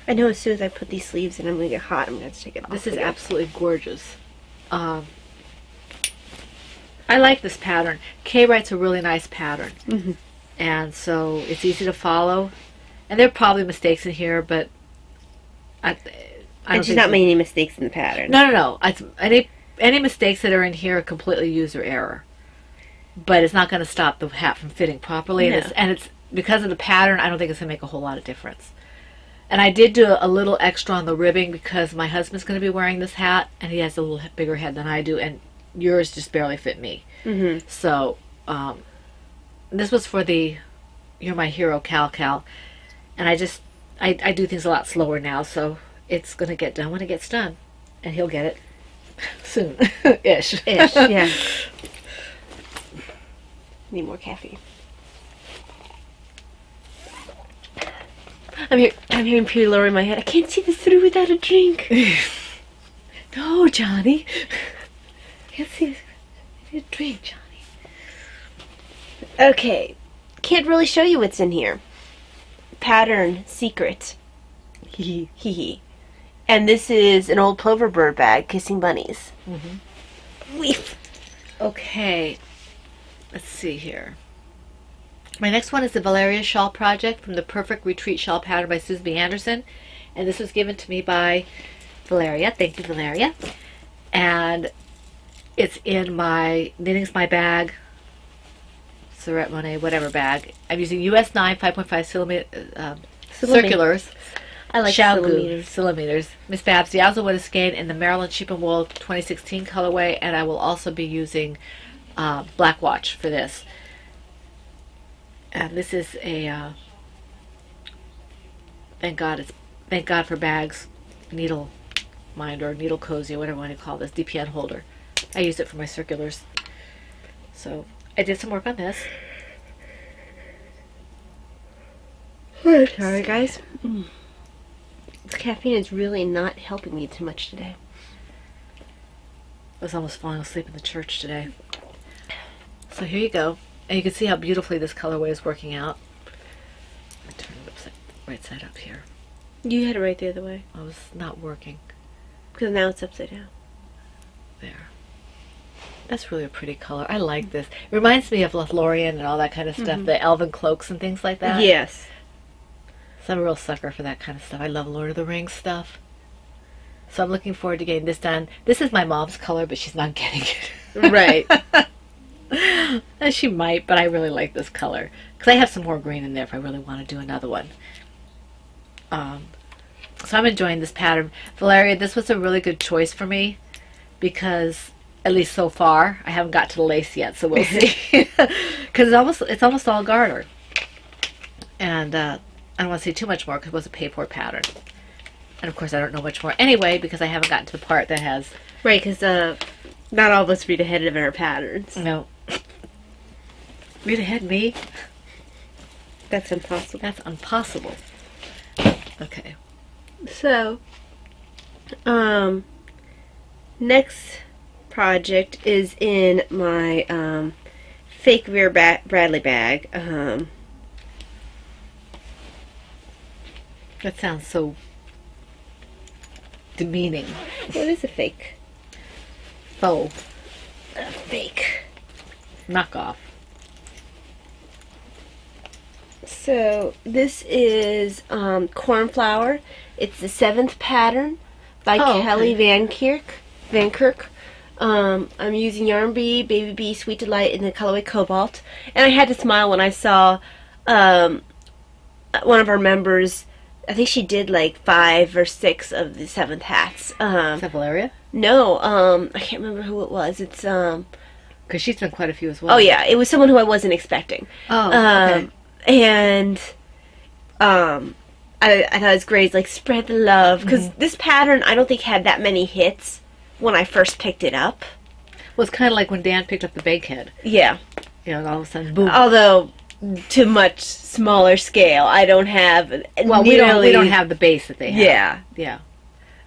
I know as soon as I put these sleeves in, I'm going to get hot. I'm going to have to take it off. This is again. absolutely gorgeous. I like this pattern. Kay writes a really nice pattern. Mm-hmm. And so it's easy to follow. And there are probably mistakes in here, but I don't And she's think not so. making any mistakes in the pattern. No. Any mistakes that are in here are completely user error. But it's not going to stop the hat from fitting properly. No. And it's because of the pattern, I don't think it's going to make a whole lot of difference. And I did do a little extra on the ribbing because my husband's going to be wearing this hat, and he has a little bigger head than I do, and yours just barely fit me. Mm-hmm. So this was for the You're My Hero Cal. And I do things a lot slower now, so it's going to get done when it gets done. And he'll get it soon. Ish, yeah. Need more caffeine. I'm hearing Peter lower in my head. I can't see this through without a drink. No, Johnny. Can't see this. I need a drink, Johnny. Okay. Can't really show you what's in here. Pattern secret. Hee hee. And this is an old plover bird bag, Kissing Bunnies. Mm-hmm. Weef. Okay. Let's see here. My next one is the Valeria Shawl Project from the Perfect Retreat Shawl Pattern by Susan B. Anderson. And this was given to me by Valeria. Thank you, Valeria. And it's in my Knitting's My Bag, Surette Monet, whatever bag. I'm using US 9 5.5 circulars. I like Xiaogu centimeters. centimeters. Miss Babs, the Owl's Wood Skein in the Maryland Sheep and Wool 2016 colorway, and I will also be using Black Watch for this. And this is a thank God for bags, needle minder, needle cozy, or whatever you want to call this, DPN holder. I use it for my circulars. So I did some work on this. Sorry, guys. This caffeine is really not helping me too much today. I was almost falling asleep in the church today. So here you go. And you can see how beautifully this colorway is working out. Let me turn it right side up here. You had it right the other way. I was not working. Because now it's upside down. There. That's really a pretty color. I like this. It reminds me of Lothlorien and all that kind of stuff. The elven cloaks and things like that. Yes. So I'm a real sucker for that kind of stuff. I love Lord of the Rings stuff. So I'm looking forward to getting this done. This is my mom's color, but she's not getting it. Right. And she might, but I really like this color. Because I have some more green in there if I really want to do another one. So I'm enjoying this pattern. Valeria, this was a really good choice for me. Because, at least so far, I haven't got to the lace yet, so we'll see. Because it's almost all garter. And I don't want to say too much more because it was a pay-for pattern. And of course I don't know much more anyway because I haven't gotten to the part that has... Right, because not all of us read ahead of our patterns. No. Read ahead, me? That's impossible. That's impossible. Okay. So, next project is in my fake Vera Bradley bag. That sounds so demeaning. What is a fake? Faux. A fake. Knockoff. So this is Cornflower. It's the 7th pattern by Kelly Van Kirk. I'm using Yarn Bee, Baby Bee, Sweet Delight in the colorway Cobalt. And I had to smile when I saw one of our members, I think she did like 5 or 6 of the 7th hats. Is that Valeria? No, I can't remember who it was. It's Because she's done quite a few as well. oh yeah, it was someone who I wasn't expecting. Oh, okay. And I thought it was great. It's like spread the love because this pattern I don't think had that many hits when I first picked it up. Well, it's kind of like when Dan picked up the Bankhead. Yeah. You know, all of a sudden, boom. Although to much smaller scale, I don't have. Well, we don't have the base that they have. Yeah.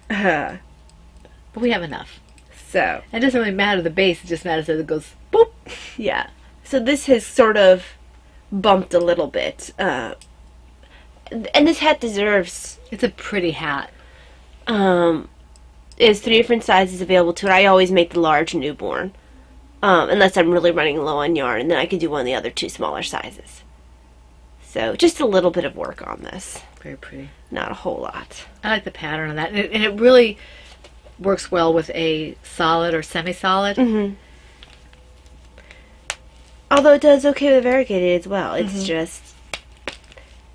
Yeah. But we have enough. So, It doesn't really matter the base, it just matters that it goes boop. yeah. So this has sort of bumped a little bit. And this hat deserves... It's a pretty hat. There's 3 different sizes available to it. I always make the large newborn. Unless I'm really running low on yarn, and then I can do one of the other 2 smaller sizes. So, just a little bit of work on this. Very pretty. Not a whole lot. I like the pattern on that. And it really works well with a solid or semi-solid. Mm-hmm. Although it does okay with variegated as well. It's just...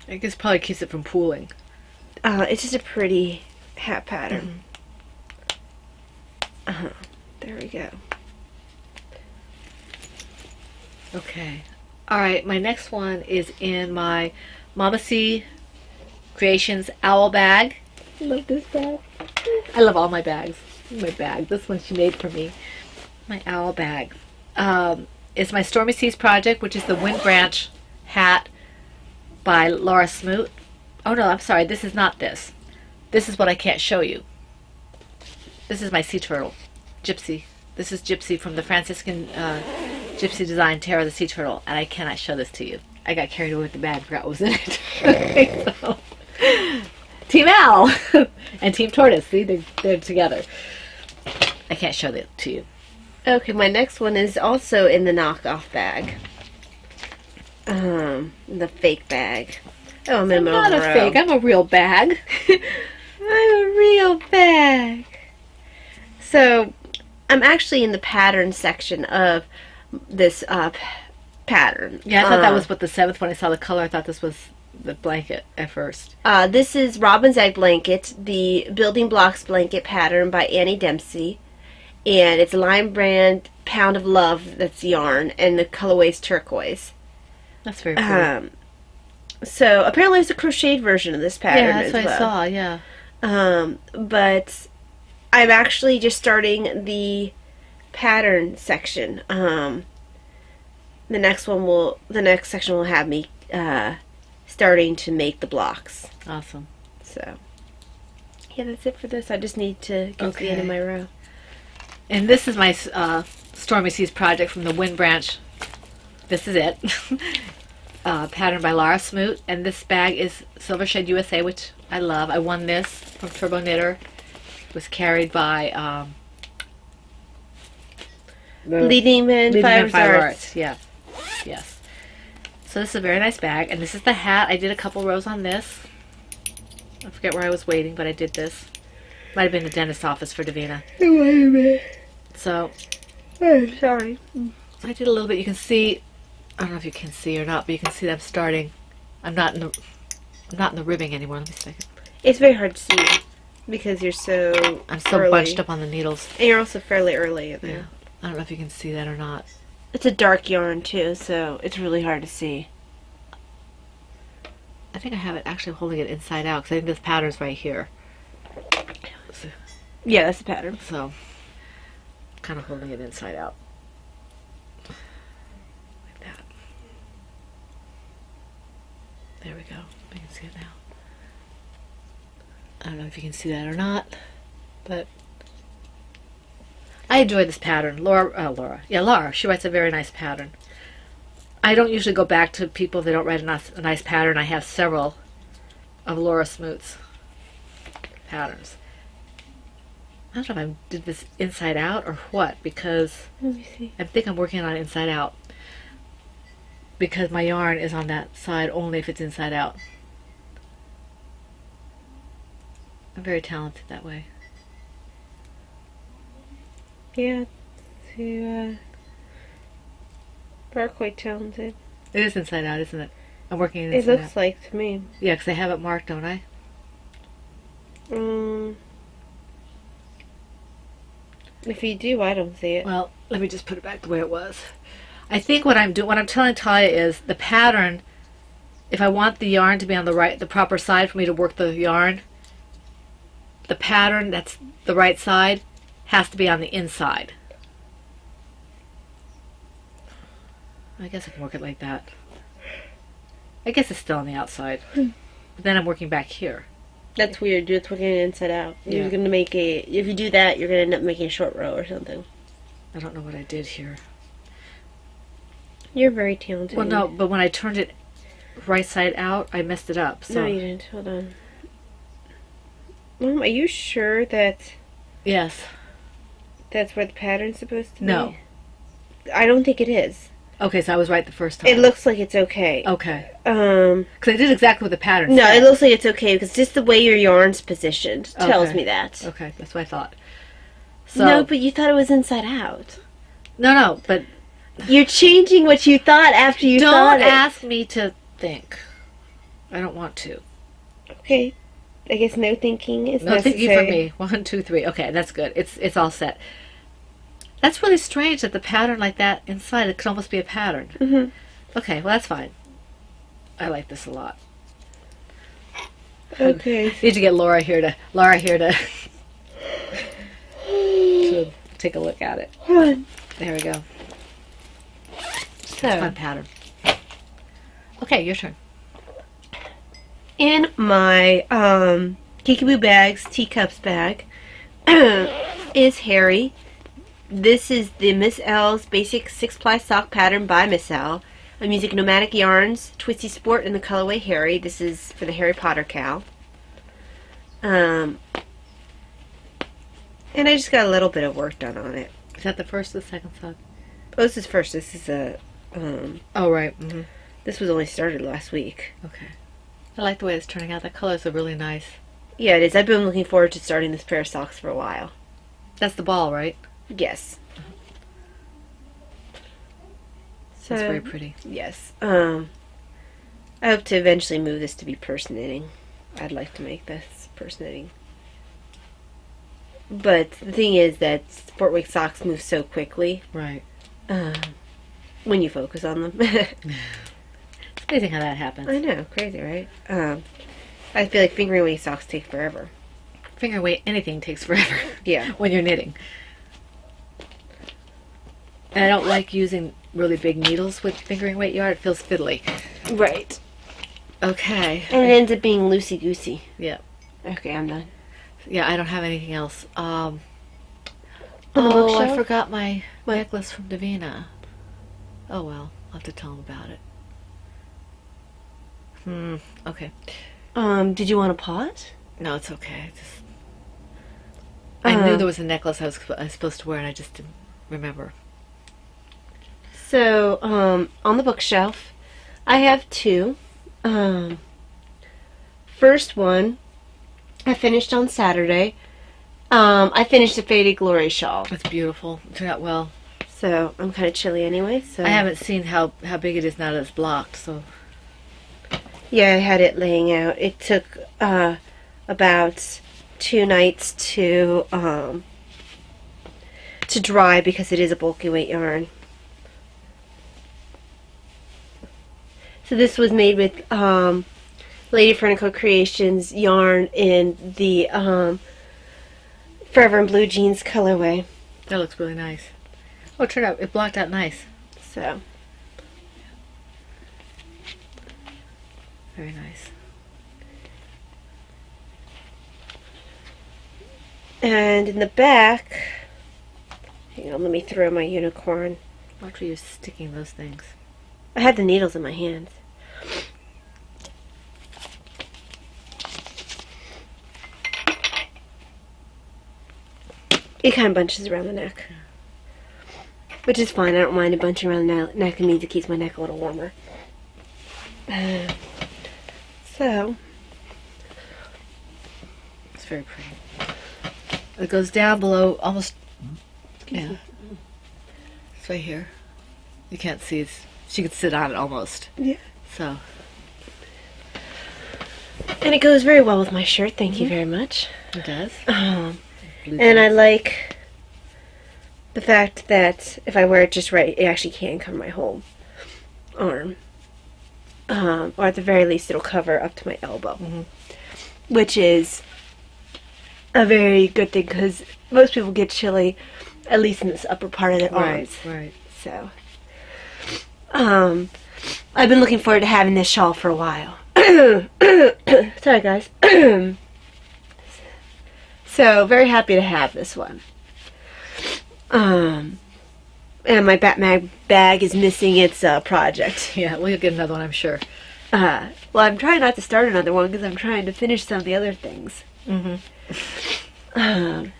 I guess probably keeps it from pooling. It's just a pretty hat pattern. There we go. Okay. Alright, my next one is in my Mama C Creations Owl bag. I love this bag. I love all my bags. My bag. This one she made for me. My owl bag. It's my Stormy Seas project, which is the Wind Branch hat by Laura Smoot. Oh no, I'm sorry. This is not this. This is what I can't show you. This is my sea turtle. Gypsy. This is Gypsy from the Franciscan Gypsy design Terra the Sea Turtle, and I cannot show this to you. I got carried away with the bag, forgot what was in it. So, Team Owl and Team Tortoise, see, they're together. I can't show that to you. Okay, my next one is also in the knockoff bag. The fake bag. Oh, I'm in my not a row. fake, I'm a real bag. I'm a real bag. So, I'm actually in the pattern section of this pattern. Yeah, I thought that was what the 7th when I saw the color. I thought this was the blanket at first. This is Robin's Egg Blanket, the Building Blocks Blanket pattern by Annie Dempsey. And it's Lime Brand Pound of Love, that's yarn, and the colorway's turquoise. That's very pretty. So apparently there's a crocheted version of this pattern Yeah, that's what well. I saw, yeah. But I'm actually just starting the pattern section. The next section will have me starting to make the blocks. Awesome. So yeah, that's it for this. I just need to get to the end of my row. And this is my Stormy Seas project from the Wind Branch. This is it. Patterned by Laura Smoot. And this bag is Silver Shade USA, which I love. I won this from Turbo Knitter. It was carried by Leading Men Fibers Arts. Yeah. Yes. So this is a very nice bag. And this is the hat. I did a couple rows on this. I forget where I was waiting, but I did this. Might have been the dentist's office for Davina. Wait a minute. So Oh, sorry. I did a little bit. You can see, I don't know if you can see or not, but you can see that I'm starting. I'm not in the ribbing anymore. Let me see if I can. It's very hard to see because you're so I'm so early. bunched up on the needles. And you're also fairly early in there. Yeah. I don't know if you can see that or not. It's a dark yarn too, so it's really hard to see. I think I have it actually holding it inside out because I think this pattern's right here. Yeah, that's the pattern. So, kind of holding it inside out. Like that. There we go. I can see it now. I don't know if you can see that or not, but I enjoy this pattern. Laura. She writes a very nice pattern. I don't usually go back to people that don't write a nice pattern. I have several of Laura Smoot's patterns. I don't know if I did this inside out or what, because Let me see. I think I'm working on it inside out. Because my yarn is on that side only if it's inside out. I'm very talented that way. Yeah, you are quite talented. It is inside out, isn't it? I'm working it It inside looks out. like to me. Yeah, because I have it marked, don't I? If you do, I don't see it. Well, let me just put it back the way it was. I think what I'm telling Talia is the pattern, if I want the yarn to be on the proper side for me to work the yarn, the pattern that's the right side has to be on the inside. I guess I can work it like that. I guess it's still on the outside. But then I'm working back here. That's weird. It's working inside out. Yeah. You're gonna make if you do that, you're gonna end up making a short row or something. I don't know what I did here. You're very talented. Well, no, but when I turned it right side out, I messed it up. So No, you didn't. Hold on. Mom, are you sure that yes. that's where the pattern's supposed to be? No. I don't think it is. Okay, so I was right the first time. It looks like it's okay. Okay. Um. Because I did exactly what the pattern No, said. it looks like it's okay because just the way your yarn's positioned tells Okay. me that. Okay, that's what I thought. So, No, but you thought it was inside out. no, but You're changing what you thought after you thought don't it. ask me to think. I don't want to. Okay. I guess no thinking is No necessary. thinking for me. 1, 2, 3. Okay, that's good. It's all set. That's really strange that the pattern like that inside, it could almost be a pattern. Mm-hmm. Okay, well, that's fine. I like this a lot. Okay. Need to get Laura here to to take a look at it. Hold on. There we go. So, Fun pattern. Okay, your turn. in my Kickaboo Bags Teacups bag is Harry. This is the Miss L's Basic 6-ply Sock Pattern by Miss L. I'm using Nomadic Yarns, Twisty Sport in the colorway Harry. This is for the Harry Potter cow. And I just got a little bit of work done on it. Is that the first or the second sock? Oh, this is first. This is a Oh, right. Mm-hmm. this was only started last week. Okay. I like the way it's turning out. The colors are really nice. Yeah, it is. I've been looking forward to starting this pair of socks for a while. That's the ball, right? Yes. So, That's very pretty. yes. I hope to eventually move this to be purse knitting. I'd like to make this purse knitting. But the thing is that Sport Week socks move so quickly Right. when you focus on them. It's amazing how that happens. I know, crazy, right? I feel like fingering weight socks take forever. Finger weight, anything takes forever. Yeah. When you're knitting. And I don't like using really big needles with fingering weight yarn. It feels fiddly. Right. Okay. And it ends up being loosey-goosey. Yeah. Okay, I'm done. Yeah, I don't have anything else. the I bookshelf? forgot my necklace from Davina. Oh well, I'll have to tell him about it. Okay. Did you want a pot? No, it's okay. I knew there was a necklace I was supposed to wear, and I just didn't remember. So, on the bookshelf, I have two. First one, I finished on Saturday. I finished a Faded Glory shawl. It's beautiful. It turned out well. So, I'm kind of chilly anyway. So I haven't seen how big it is now that it's blocked, so... Yeah, I had it laying out. It took about 2 nights to dry because it is a bulky weight yarn. So this was made with Lady Fernico Creations yarn in the Forever and Blue Jeans colorway. That looks really nice. Oh, it turned out, it blocked out nice. So, Very nice. and in the back, hang on, let me throw my unicorn. Watch where you're sticking those things. I had the needles in my hands. It kind of bunches around the neck. Which is fine. I don't mind it bunching around the neck. It means it keeps my neck a little warmer. So, It's very pretty. It goes down below almost... Yeah. It's right here. You can't see it. She could sit on it almost. yeah. So, And it goes very well with my shirt. Thank you very much. it does. Blue And I jeans. like the fact that if I wear it just right, it actually can cover my whole arm. Or at the very least, it'll cover up to my elbow. Which is a very good thing because most people get chilly, at least in this upper part of their arms. Right. So, I've been looking forward to having this shawl for a while. Sorry, guys. So, very happy to have this one. And my Batman bag is missing its project. Yeah, we'll get another one, I'm sure. Well, I'm trying not to start another one because I'm trying to finish some of the other things. I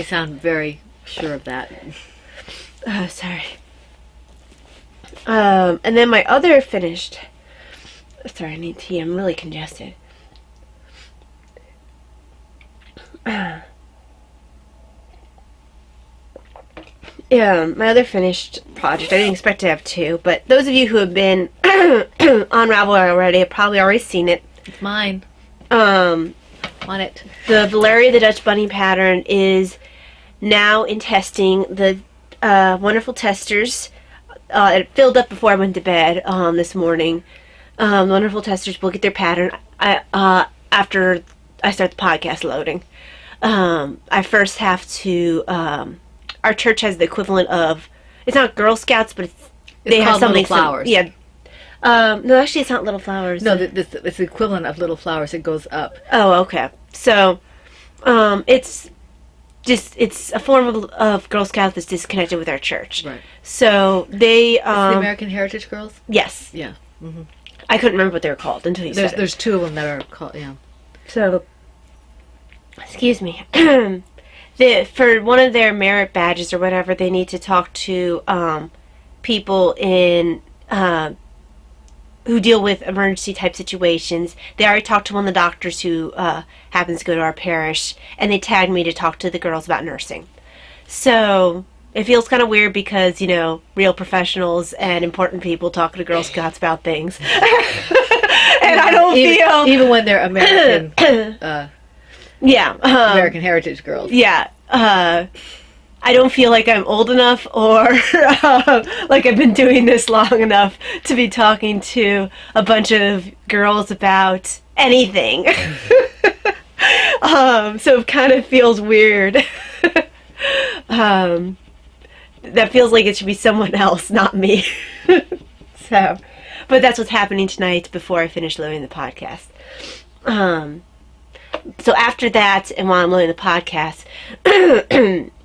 sound very sure of that. Oh, sorry. And then my other finished... Sorry, I need tea. I'm really congested. Yeah, my other finished project, I didn't expect to have two, but those of you who have been on Ravelry already have probably already seen it. It's mine. Um, On it. the Valeria the Dutch Bunny pattern is now in testing. The wonderful testers, it filled up before I went to bed this morning. The wonderful testers will get their pattern after I start the podcast loading. I first have to... our church has the equivalent of... It's not Girl Scouts, but they have called something... Little Flowers. Yeah. No, actually, it's not Little Flowers. No, it's the equivalent of Little Flowers. It goes up. Oh, okay. So, it's a form of Girl Scouts that's disconnected with our church. Right. So, they... the American Heritage Girls? Yes. Yeah. I couldn't remember what they were called until you said it. There's two of them that are called, yeah. So, excuse me. For one of their merit badges or whatever, they need to talk to people in who deal with emergency type situations. They already talked to one of the doctors who happens to go to our parish, and they tagged me to talk to the girls about nursing. So it feels kind of weird because, you know, real professionals and important people talking to Girl Scouts about things. And I don't feel... Even when they're American... yeah. American Heritage Girls. Yeah. I don't feel like I'm old enough or like I've been doing this long enough to be talking to a bunch of girls about anything. So it kind of feels weird. That feels like it should be someone else, not me. So, but that's what's happening tonight before I finish loading the podcast. So after that, and while I'm loading the podcast,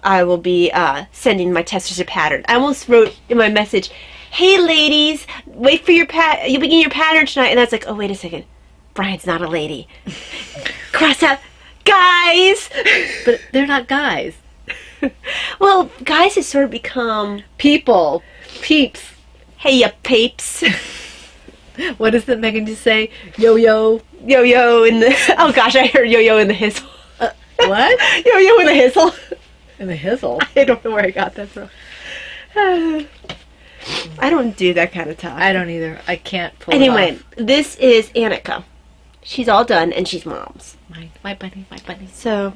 I will be sending my testers a pattern. I almost wrote in my message, "Hey ladies, wait for your you'll begin your pattern tonight." And that's like, oh wait a second, Brian's not a lady. Cross out, guys. But they're not guys. Well, guys has sort of become People. Peeps. hey ya peeps. What does the Megan just say? Yo-yo. Yo-yo in the... Oh gosh, I heard yo-yo in the hizzle. What? Yo-yo in the hizzle. In the hizzle. I don't know where I got that from. I don't do that kind of talk. I don't either. I can't pull Anyway, it off. this is Annika. She's all done, and she's mom's. My bunny, my bunny. So,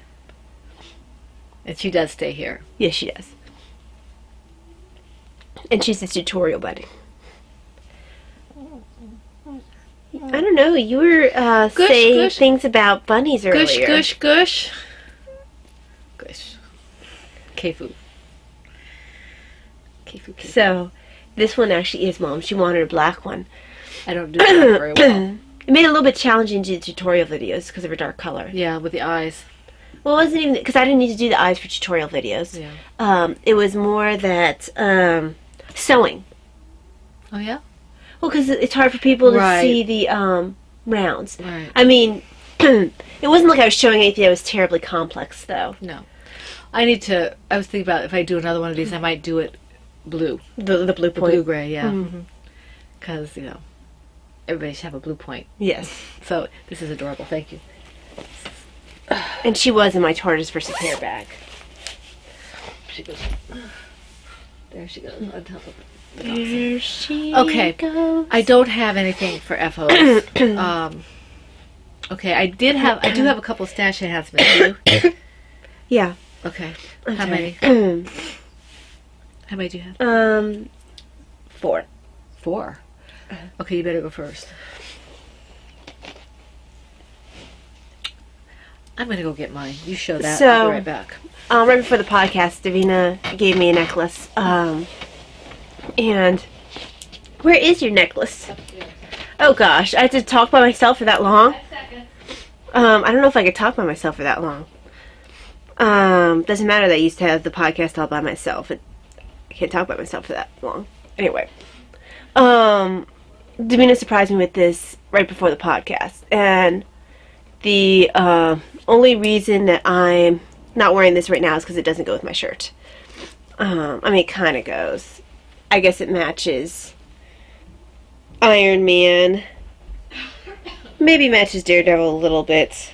And she does stay here. yes, she does. And she's a tutorial buddy. I don't know. You were saying gush. things about bunnies earlier. Gush, gush, gush. Gush. Kefu. Kefu, kefu. So, this one actually is mom. She wanted a black one. I don't do that very well. It made it a little bit challenging to do tutorial videos because of her dark color. Yeah, with the eyes. Well, it wasn't even because I didn't need to do the eyes for tutorial videos. Yeah. It was more that sewing. Oh, yeah? Well, because it's hard for people to Right. see the rounds. Right. I mean, it wasn't like I was showing anything that was terribly complex, though. No. I need to... I was thinking about if I do another one of these, I might do it blue. The blue The point. blue-gray, yeah. Mhm. Because, you know, everybody should have a blue point. Yes. So, this is adorable. Thank you. And she was in my Tortoise versus Hare bag. She goes... There she goes on top of it. There she Okay. goes. I don't have anything for FOs. Okay, I do have a couple stash enhancements. Do you? Yeah. Okay. I'm How sorry. many? How many do you have? 4. 4. Okay, you better go first. I'm gonna go get mine. You show that. I'll be right back. Right before the podcast, Davina gave me a necklace. And where is your necklace? Oh gosh, I had to talk by myself for that long. I don't know if I could talk by myself for that long. Doesn't matter that I used to have the podcast all by myself. I can't talk by myself for that long. Anyway. Davina surprised me with this right before the podcast. And the only reason that I'm not wearing this right now is because it doesn't go with my shirt. I mean, it kind of goes. I guess it matches Iron Man. Maybe matches Daredevil a little bit.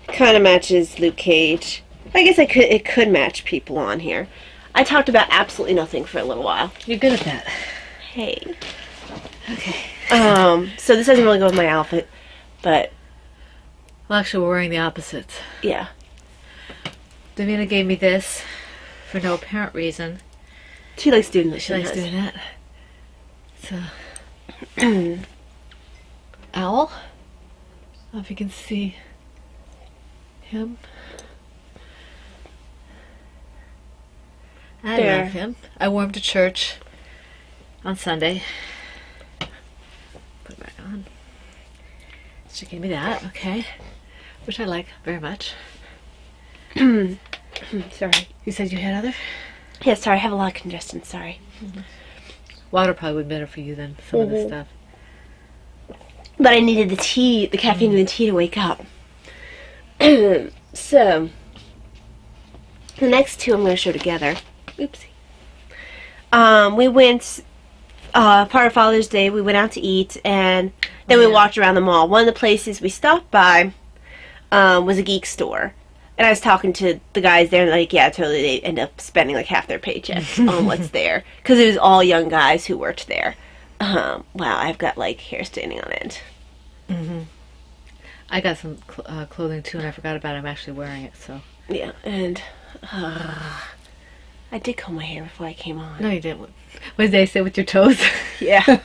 Kind of matches Luke Cage. I guess it could match people on here. I talked about absolutely nothing for a little while. You're good at that. Hey. Okay. So this doesn't really go with my outfit, but Well, actually, we're wearing the opposites. yeah. Davina gave me this for no apparent reason. She likes doing this. She likes doing that. It's a owl. I don't know if you can see him. I There. love him. I wore him to church on Sunday. Put it back on. She gave me that, okay. Which I like very much. Sorry. You said you had other? Yeah, sorry. I have a lot of congestion. Sorry. Water probably would be better for you than some of this stuff. But I needed the tea, the caffeine in the tea to wake up. So, the next two I'm going to show together. Oopsie. We went, part of Father's Day, we went out to eat, and then we walked around the mall. One of the places we stopped by was a geek store. And I was talking to the guys there, and like, yeah, totally, they end up spending like half their paycheck on what's there. Because it was all young guys who worked there. Wow, I've got like hair standing on end. I got some clothing too, and I forgot about it. I'm actually wearing it, so. Yeah, and I did comb my hair before I came on. No, you didn't. What did they say with your toes? Yeah.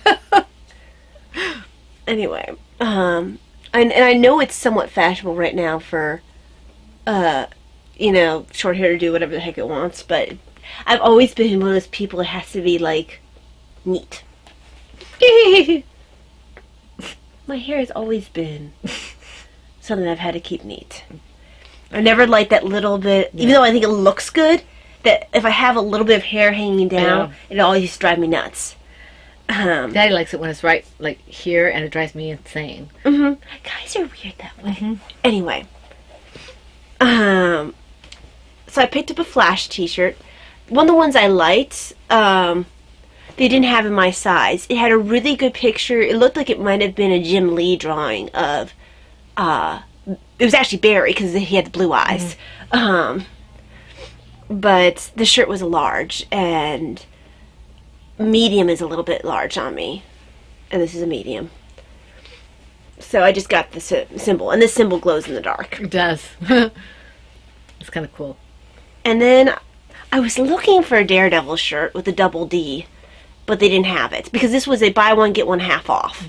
Anyway, and I know it's somewhat fashionable right now for, short hair to do whatever the heck it wants, but I've always been one of those people that has to be, like, neat. My hair has always been something I've had to keep neat. I never like that little bit, even though I think it looks good, that if I have a little bit of hair hanging down, it always used to drive me nuts. Daddy likes it when it's right, like, here, and it drives me insane. Guys are weird that way. Anyway. So I picked up a Flash t-shirt. One of the ones I liked, they didn't have in my size. It had a really good picture. It looked like it might have been a Jim Lee drawing of, it was actually Barry, because he had the blue eyes. But the shirt was a large, and medium is a little bit large on me. And this is a medium. So I just got the symbol, and this symbol glows in the dark. It does. It's kind of cool. And then I was looking for a Daredevil shirt with a double D, but they didn't have it, because this was a buy one, get one half off.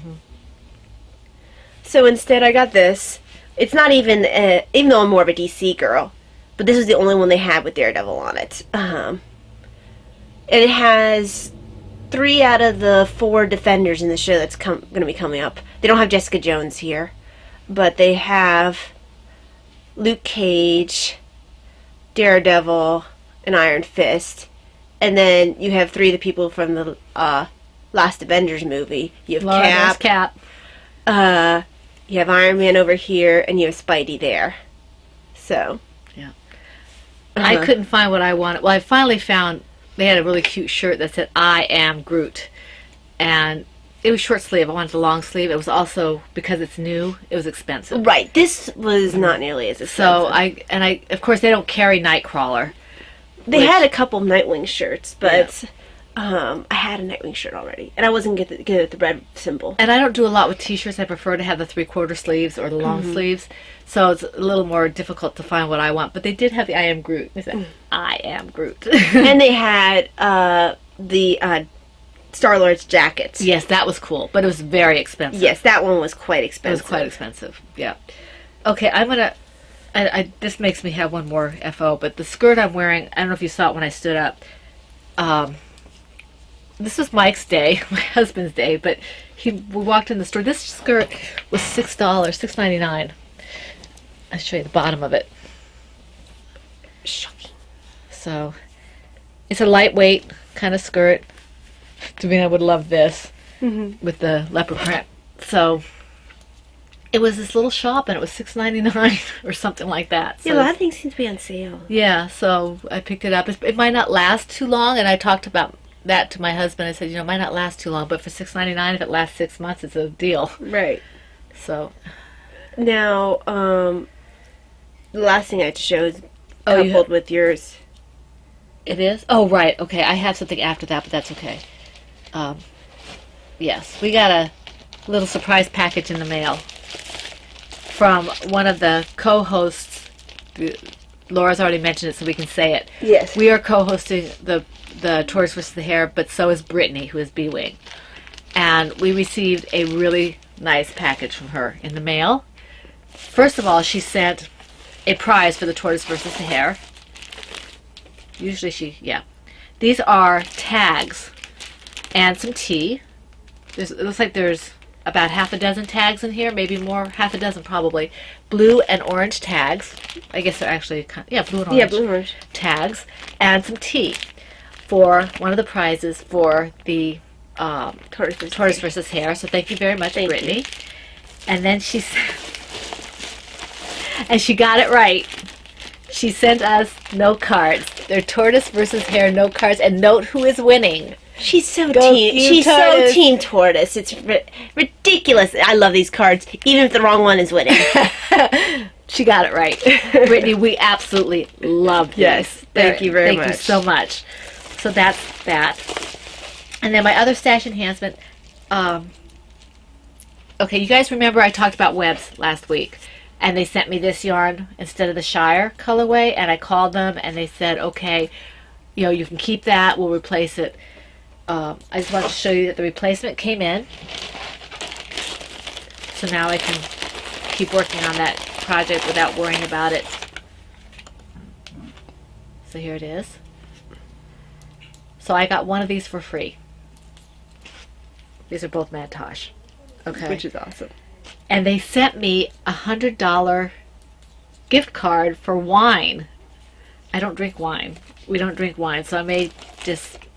So instead I got this. It's not even, even though I'm more of a DC girl, but this is the only one they had with Daredevil on it. And it has 3 out of the 4 Defenders in the show that's going to be coming up. They don't have Jessica Jones here, but they have Luke Cage, Daredevil, and Iron Fist. And then you have 3 of the people from the last Avengers movie. You have Cap. You have Iron Man over here, and you have Spidey there. So. Yeah. I couldn't find what I wanted. Well, I finally found, they had a really cute shirt that said, I am Groot. And it was short sleeve. I wanted the long sleeve. It was also, because it's new, it was expensive. Right. This was not nearly as expensive. So I of course, they don't carry Nightcrawler. They had a couple Nightwing shirts, but I had a Nightwing shirt already, and I wasn't get the red symbol. And I don't do a lot with t-shirts. I prefer to have the 3/4 sleeves or the long sleeves. So it's a little more difficult to find what I want. But they did have the I am Groot. They said, I am Groot. And they had the Star-Lord's jackets. Yes, that was cool, but it was very expensive. Yes, that one was quite expensive. It was quite expensive, yeah. Okay, I'm going to... this makes me have one more FO, but the skirt I'm wearing, I don't know if you saw it when I stood up. This was Mike's day, my husband's day, but we walked in the store. This skirt was $6, $6.99. I'll show you the bottom of it. Shocking. So it's a lightweight kind of skirt. Davina would love this with the leopard print. So it was this little shop, and it was $6.99 or something like that. So Yeah, a lot of things seem to be on sale. yeah, so I picked it up. It might not last too long, and I talked about that to my husband. I said, it might not last too long, but for $6.99, if it lasts 6 months, it's a deal. Right. So Now, the last thing I had to show is Oh, you coupled with yours. it is? Oh, right. Okay, I have something after that, but that's okay. Yes, we got a little surprise package in the mail from one of the co-hosts. Laura's already mentioned it, so we can say it. Yes. We are co-hosting the Tortoise vs. the Hare, but so is Brittany, who is B-Wing. And we received a really nice package from her in the mail. First of all, she sent a prize for the Tortoise vs. the Hare. Usually These are tags and some tea. It looks like there's about half a dozen tags in here, maybe more, half a dozen probably. Blue and orange tags. I guess they're actually, blue and orange. Yeah, blue and orange. Tags. And some tea for one of the prizes for the Tortoise versus Hare. So thank you very much, Brittany. And then she and she got it right. She sent us note cards. They're Tortoise versus Hare note cards, and note who is winning. She's so Go team. you, She's Tortoise. so team tortoise. It's ridiculous. I love these cards, even if the wrong one is winning. She got it right. Brittany, we absolutely love these. Yes, thank you very much. Thank you so much. So that's that. And then my other stash enhancement. Okay, you guys remember I talked about webs last week, and they sent me this yarn instead of the Shire colorway, and I called them and they said, okay, you can keep that. We'll replace it. I just wanted to show you that the replacement came in. So now I can keep working on that project without worrying about it. So here it is. So I got one of these for free. These are both Mantosh. Okay. Which is awesome. And they sent me $100 gift card for wine. I don't drink wine. We don't drink wine, so I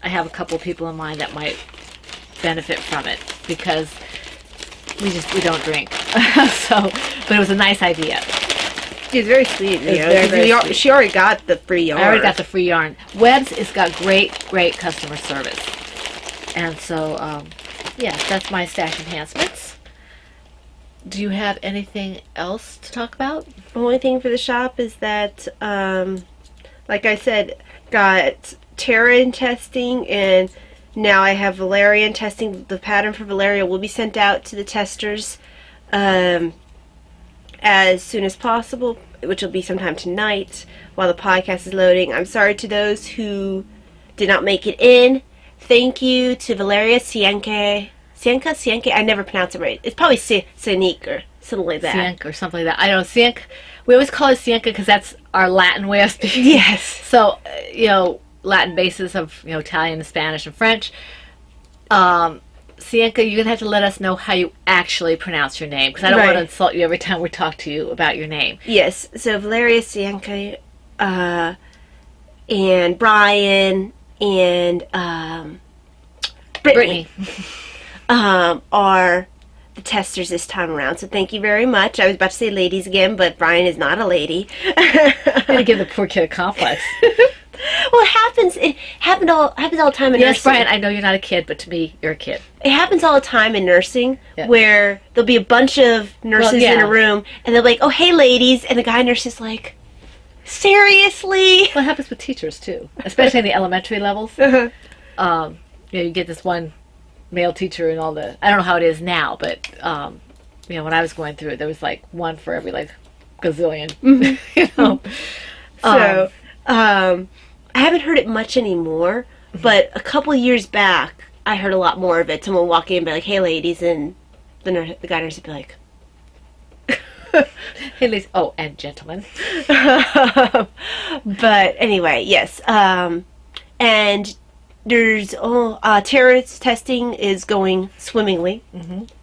have a couple of people in mind that might benefit from it because we don't drink. But it was a nice idea. She's very sweet. It's very sweet. She already got the free yarn. I already got the free yarn. Webb's has got great customer service. And so, that's my stash enhancements. Do you have anything else to talk about? The only thing for the shop is that, like I said, got Terran testing, and now I have Valerian testing. The pattern for Valeria will be sent out to the testers as soon as possible, which will be sometime tonight while the podcast is loading. I'm sorry to those who did not make it in. Thank you to Valeria Cienke. Cienke? I never pronounce it right. It's probably Cienke or something like that. Cienke or something like that. I don't know. Cienke. We always call it Cienke because that's our Latin way of speaking. Yes. So, Latin basis of, Italian, Spanish, and French. Cienke, you're going to have to let us know how you actually pronounce your name because I don't want to insult you every time we talk to you about your name. Yes. So Valeria Cienke, and Brian, and Brittany. Are the testers this time around. So thank you very much. I was about to say ladies again, but Brian is not a lady. I'm going to give the poor kid a complex. Well, it happens all the time in nursing. Yes, Brian, I know you're not a kid, but to me, you're a kid. It happens all the time in nursing where there'll be a bunch of nurses in a room, and they're like, oh, hey, ladies, and the guy nurse is like, seriously? Well, it happens with teachers, too, especially in the elementary levels. You get this one male teacher and all the, I don't know how it is now, but when I was going through it, there was like one for every gazillion. So I haven't heard it much anymore, but a couple years back I heard a lot more of it. Someone walk in and be like, hey ladies, and the guy nurse would be like, hey ladies, oh, and gentlemen. But anyway, yes, and there's terrorist testing is going swimmingly.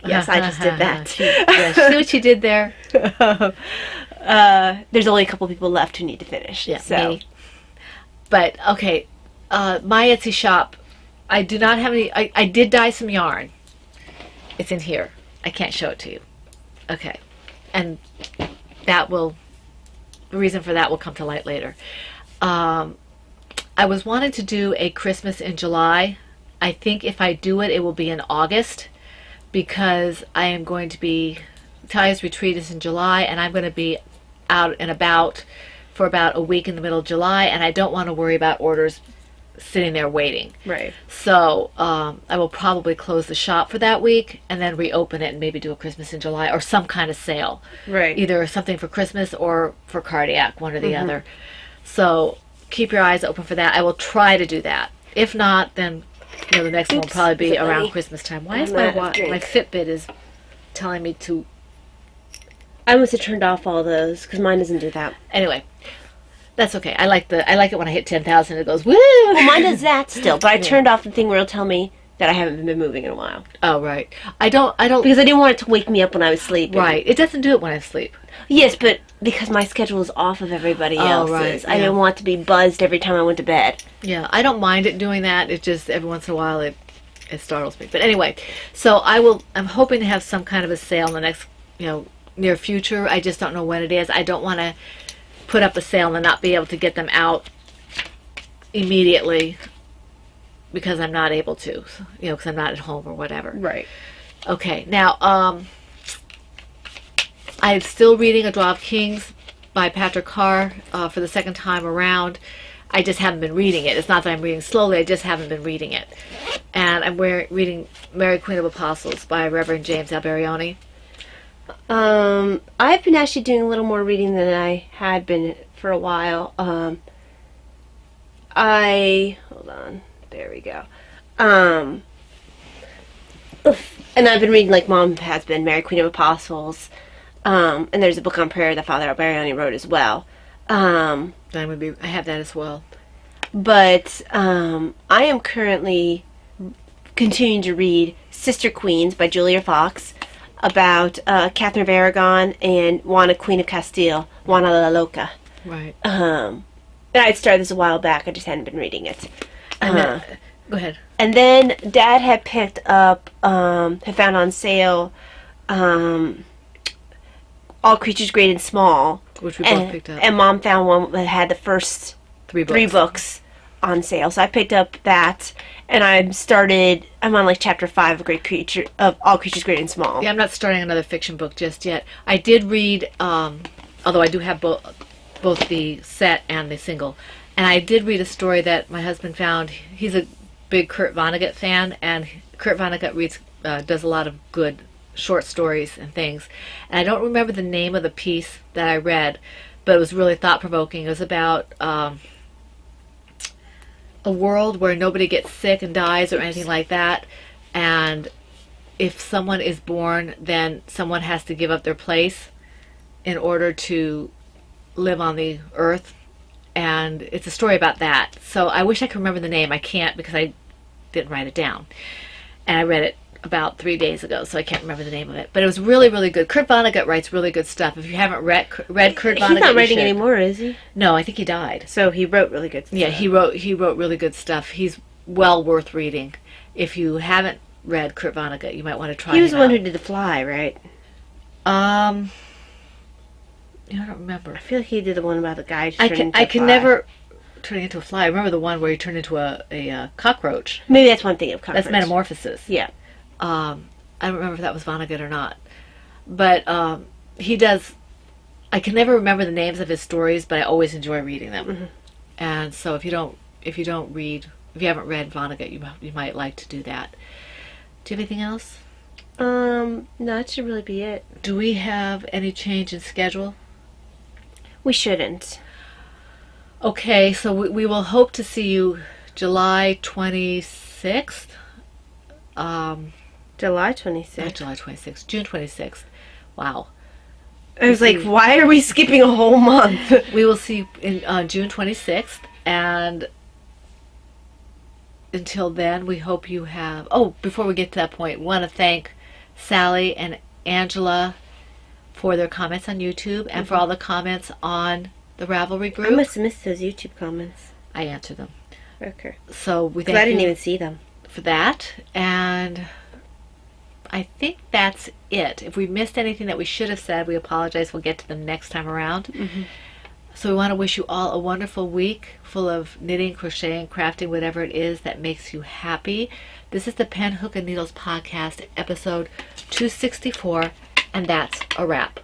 Yes, I just did that. See what you did there? There's only a couple people left who need to finish. Yeah, so me. But okay, my Etsy shop, I do not have any. I did dye some yarn. It's in here. I can't show it to you. Okay, and that will. The reason for that will come to light later. I was wanting to do a Christmas in July. I think if I do it, it will be in August, because I am going to be, Talia's retreat is in July, and I'm going to be out and about for about a week in the middle of July, and I don't want to worry about orders sitting there waiting. Right. So I will probably close the shop for that week and then reopen it and maybe do a Christmas in July or some kind of sale. Right. Either something for Christmas or for cardiac, one or the other. So keep your eyes open for that. I will try to do that. If not, then the next one will probably be around Christmas time. Why is my Fitbit is telling me to... I must have turned off all those because mine doesn't do that. Anyway, that's okay. I like it when I hit 10,000. It goes woo. Well, mine does that still, but I turned off the thing where it'll tell me that I haven't been moving in a while. Oh right. I don't because I didn't want it to wake me up when I was sleeping. Right. It doesn't do it when I sleep. Yes, but because my schedule is off of everybody else's, right. Yeah. I didn't want to be buzzed every time I went to bed. Yeah, I don't mind it doing that. It just every once in a while it startles me. But anyway, so I'm hoping to have some kind of a sale in the next near future. I just don't know when it is. I don't want to put up a sale and not be able to get them out immediately because I'm not able to, because I'm not at home or whatever. Right. Okay, now I'm still reading A Draw of Kings by Patrick Carr for the second time around. I just haven't been reading it. It's not that I'm reading slowly, I just haven't been reading it. And I'm reading Mary Queen of Apostles by Reverend James Alberione. I've been actually doing a little more reading than I had been for a while. Hold on, there we go. And I've been reading, like Mom has been, Mary Queen of Apostles. And there's a book on prayer that Father Alberione wrote as well. I have that as well. But I am currently continuing to read Sister Queens by Julia Fox, about Catherine of Aragon and Juana, Queen of Castile, Juana la Loca. Right. And I'd started this a while back, I just hadn't been reading it. Go ahead. And then Dad had picked up, had found on sale, All Creatures Great and Small. Which we both picked up. And Mom found one that had the first three books on sale. So I picked up that, and I'm on like chapter 5 of All Creatures Great and Small. Yeah, I'm not starting another fiction book just yet. I did read, although I do have both the set and the single, and I did read a story that my husband found. He's a big Kurt Vonnegut fan, and Kurt Vonnegut does a lot of good short stories and things. And I don't remember the name of the piece that I read, but it was really thought-provoking. It was about a world where nobody gets sick and dies or anything like that, and if someone is born, then someone has to give up their place in order to live on the earth. And it's a story about that. So I wish I could remember the name. I can't because I didn't write it down, and I read it about 3 days ago, so I can't remember the name of it. But it was really, really good. Kurt Vonnegut writes really good stuff. If you haven't read Kurt Vonnegut, he's not writing anymore, is he? No, I think he died. So he wrote really good stuff. Yeah, he wrote really good stuff. He's well worth reading. If you haven't read Kurt Vonnegut, you might want to try him out. He was the one who did The Fly, right? I don't remember. I feel like he did the one about the guy turning never turning into a fly. I remember the one where he turned into a cockroach. Maybe that's one thing of cockroach. That's Metamorphosis. Yeah. I don't remember if that was Vonnegut or not, but he does. I can never remember the names of his stories, but I always enjoy reading them. Mm-hmm. And so if you haven't read Vonnegut, you might like to do that. Do you have anything else? No, that should really be it. Do we have any change in schedule? We shouldn't. Okay, so we will hope to see you July 26th. July 26th. Not July 26th. June 26th. Wow. I was like, why are we skipping a whole month? We will see you in June 26th, and until then, we hope you have... Oh, before we get to that point, we want to thank Sally and Angela for their comments on YouTube and for all the comments on the Ravelry group. I must have missed those YouTube comments. I answer them. Okay. So we 'Cause thank I didn't you even see them. for that. And I think that's it. If we missed anything that we should have said, we apologize. We'll get to them next time around. So we want to wish you all a wonderful week full of knitting, crocheting, crafting, whatever it is that makes you happy. This is the Pen, Hook, and Needles podcast, episode 264, and that's a wrap.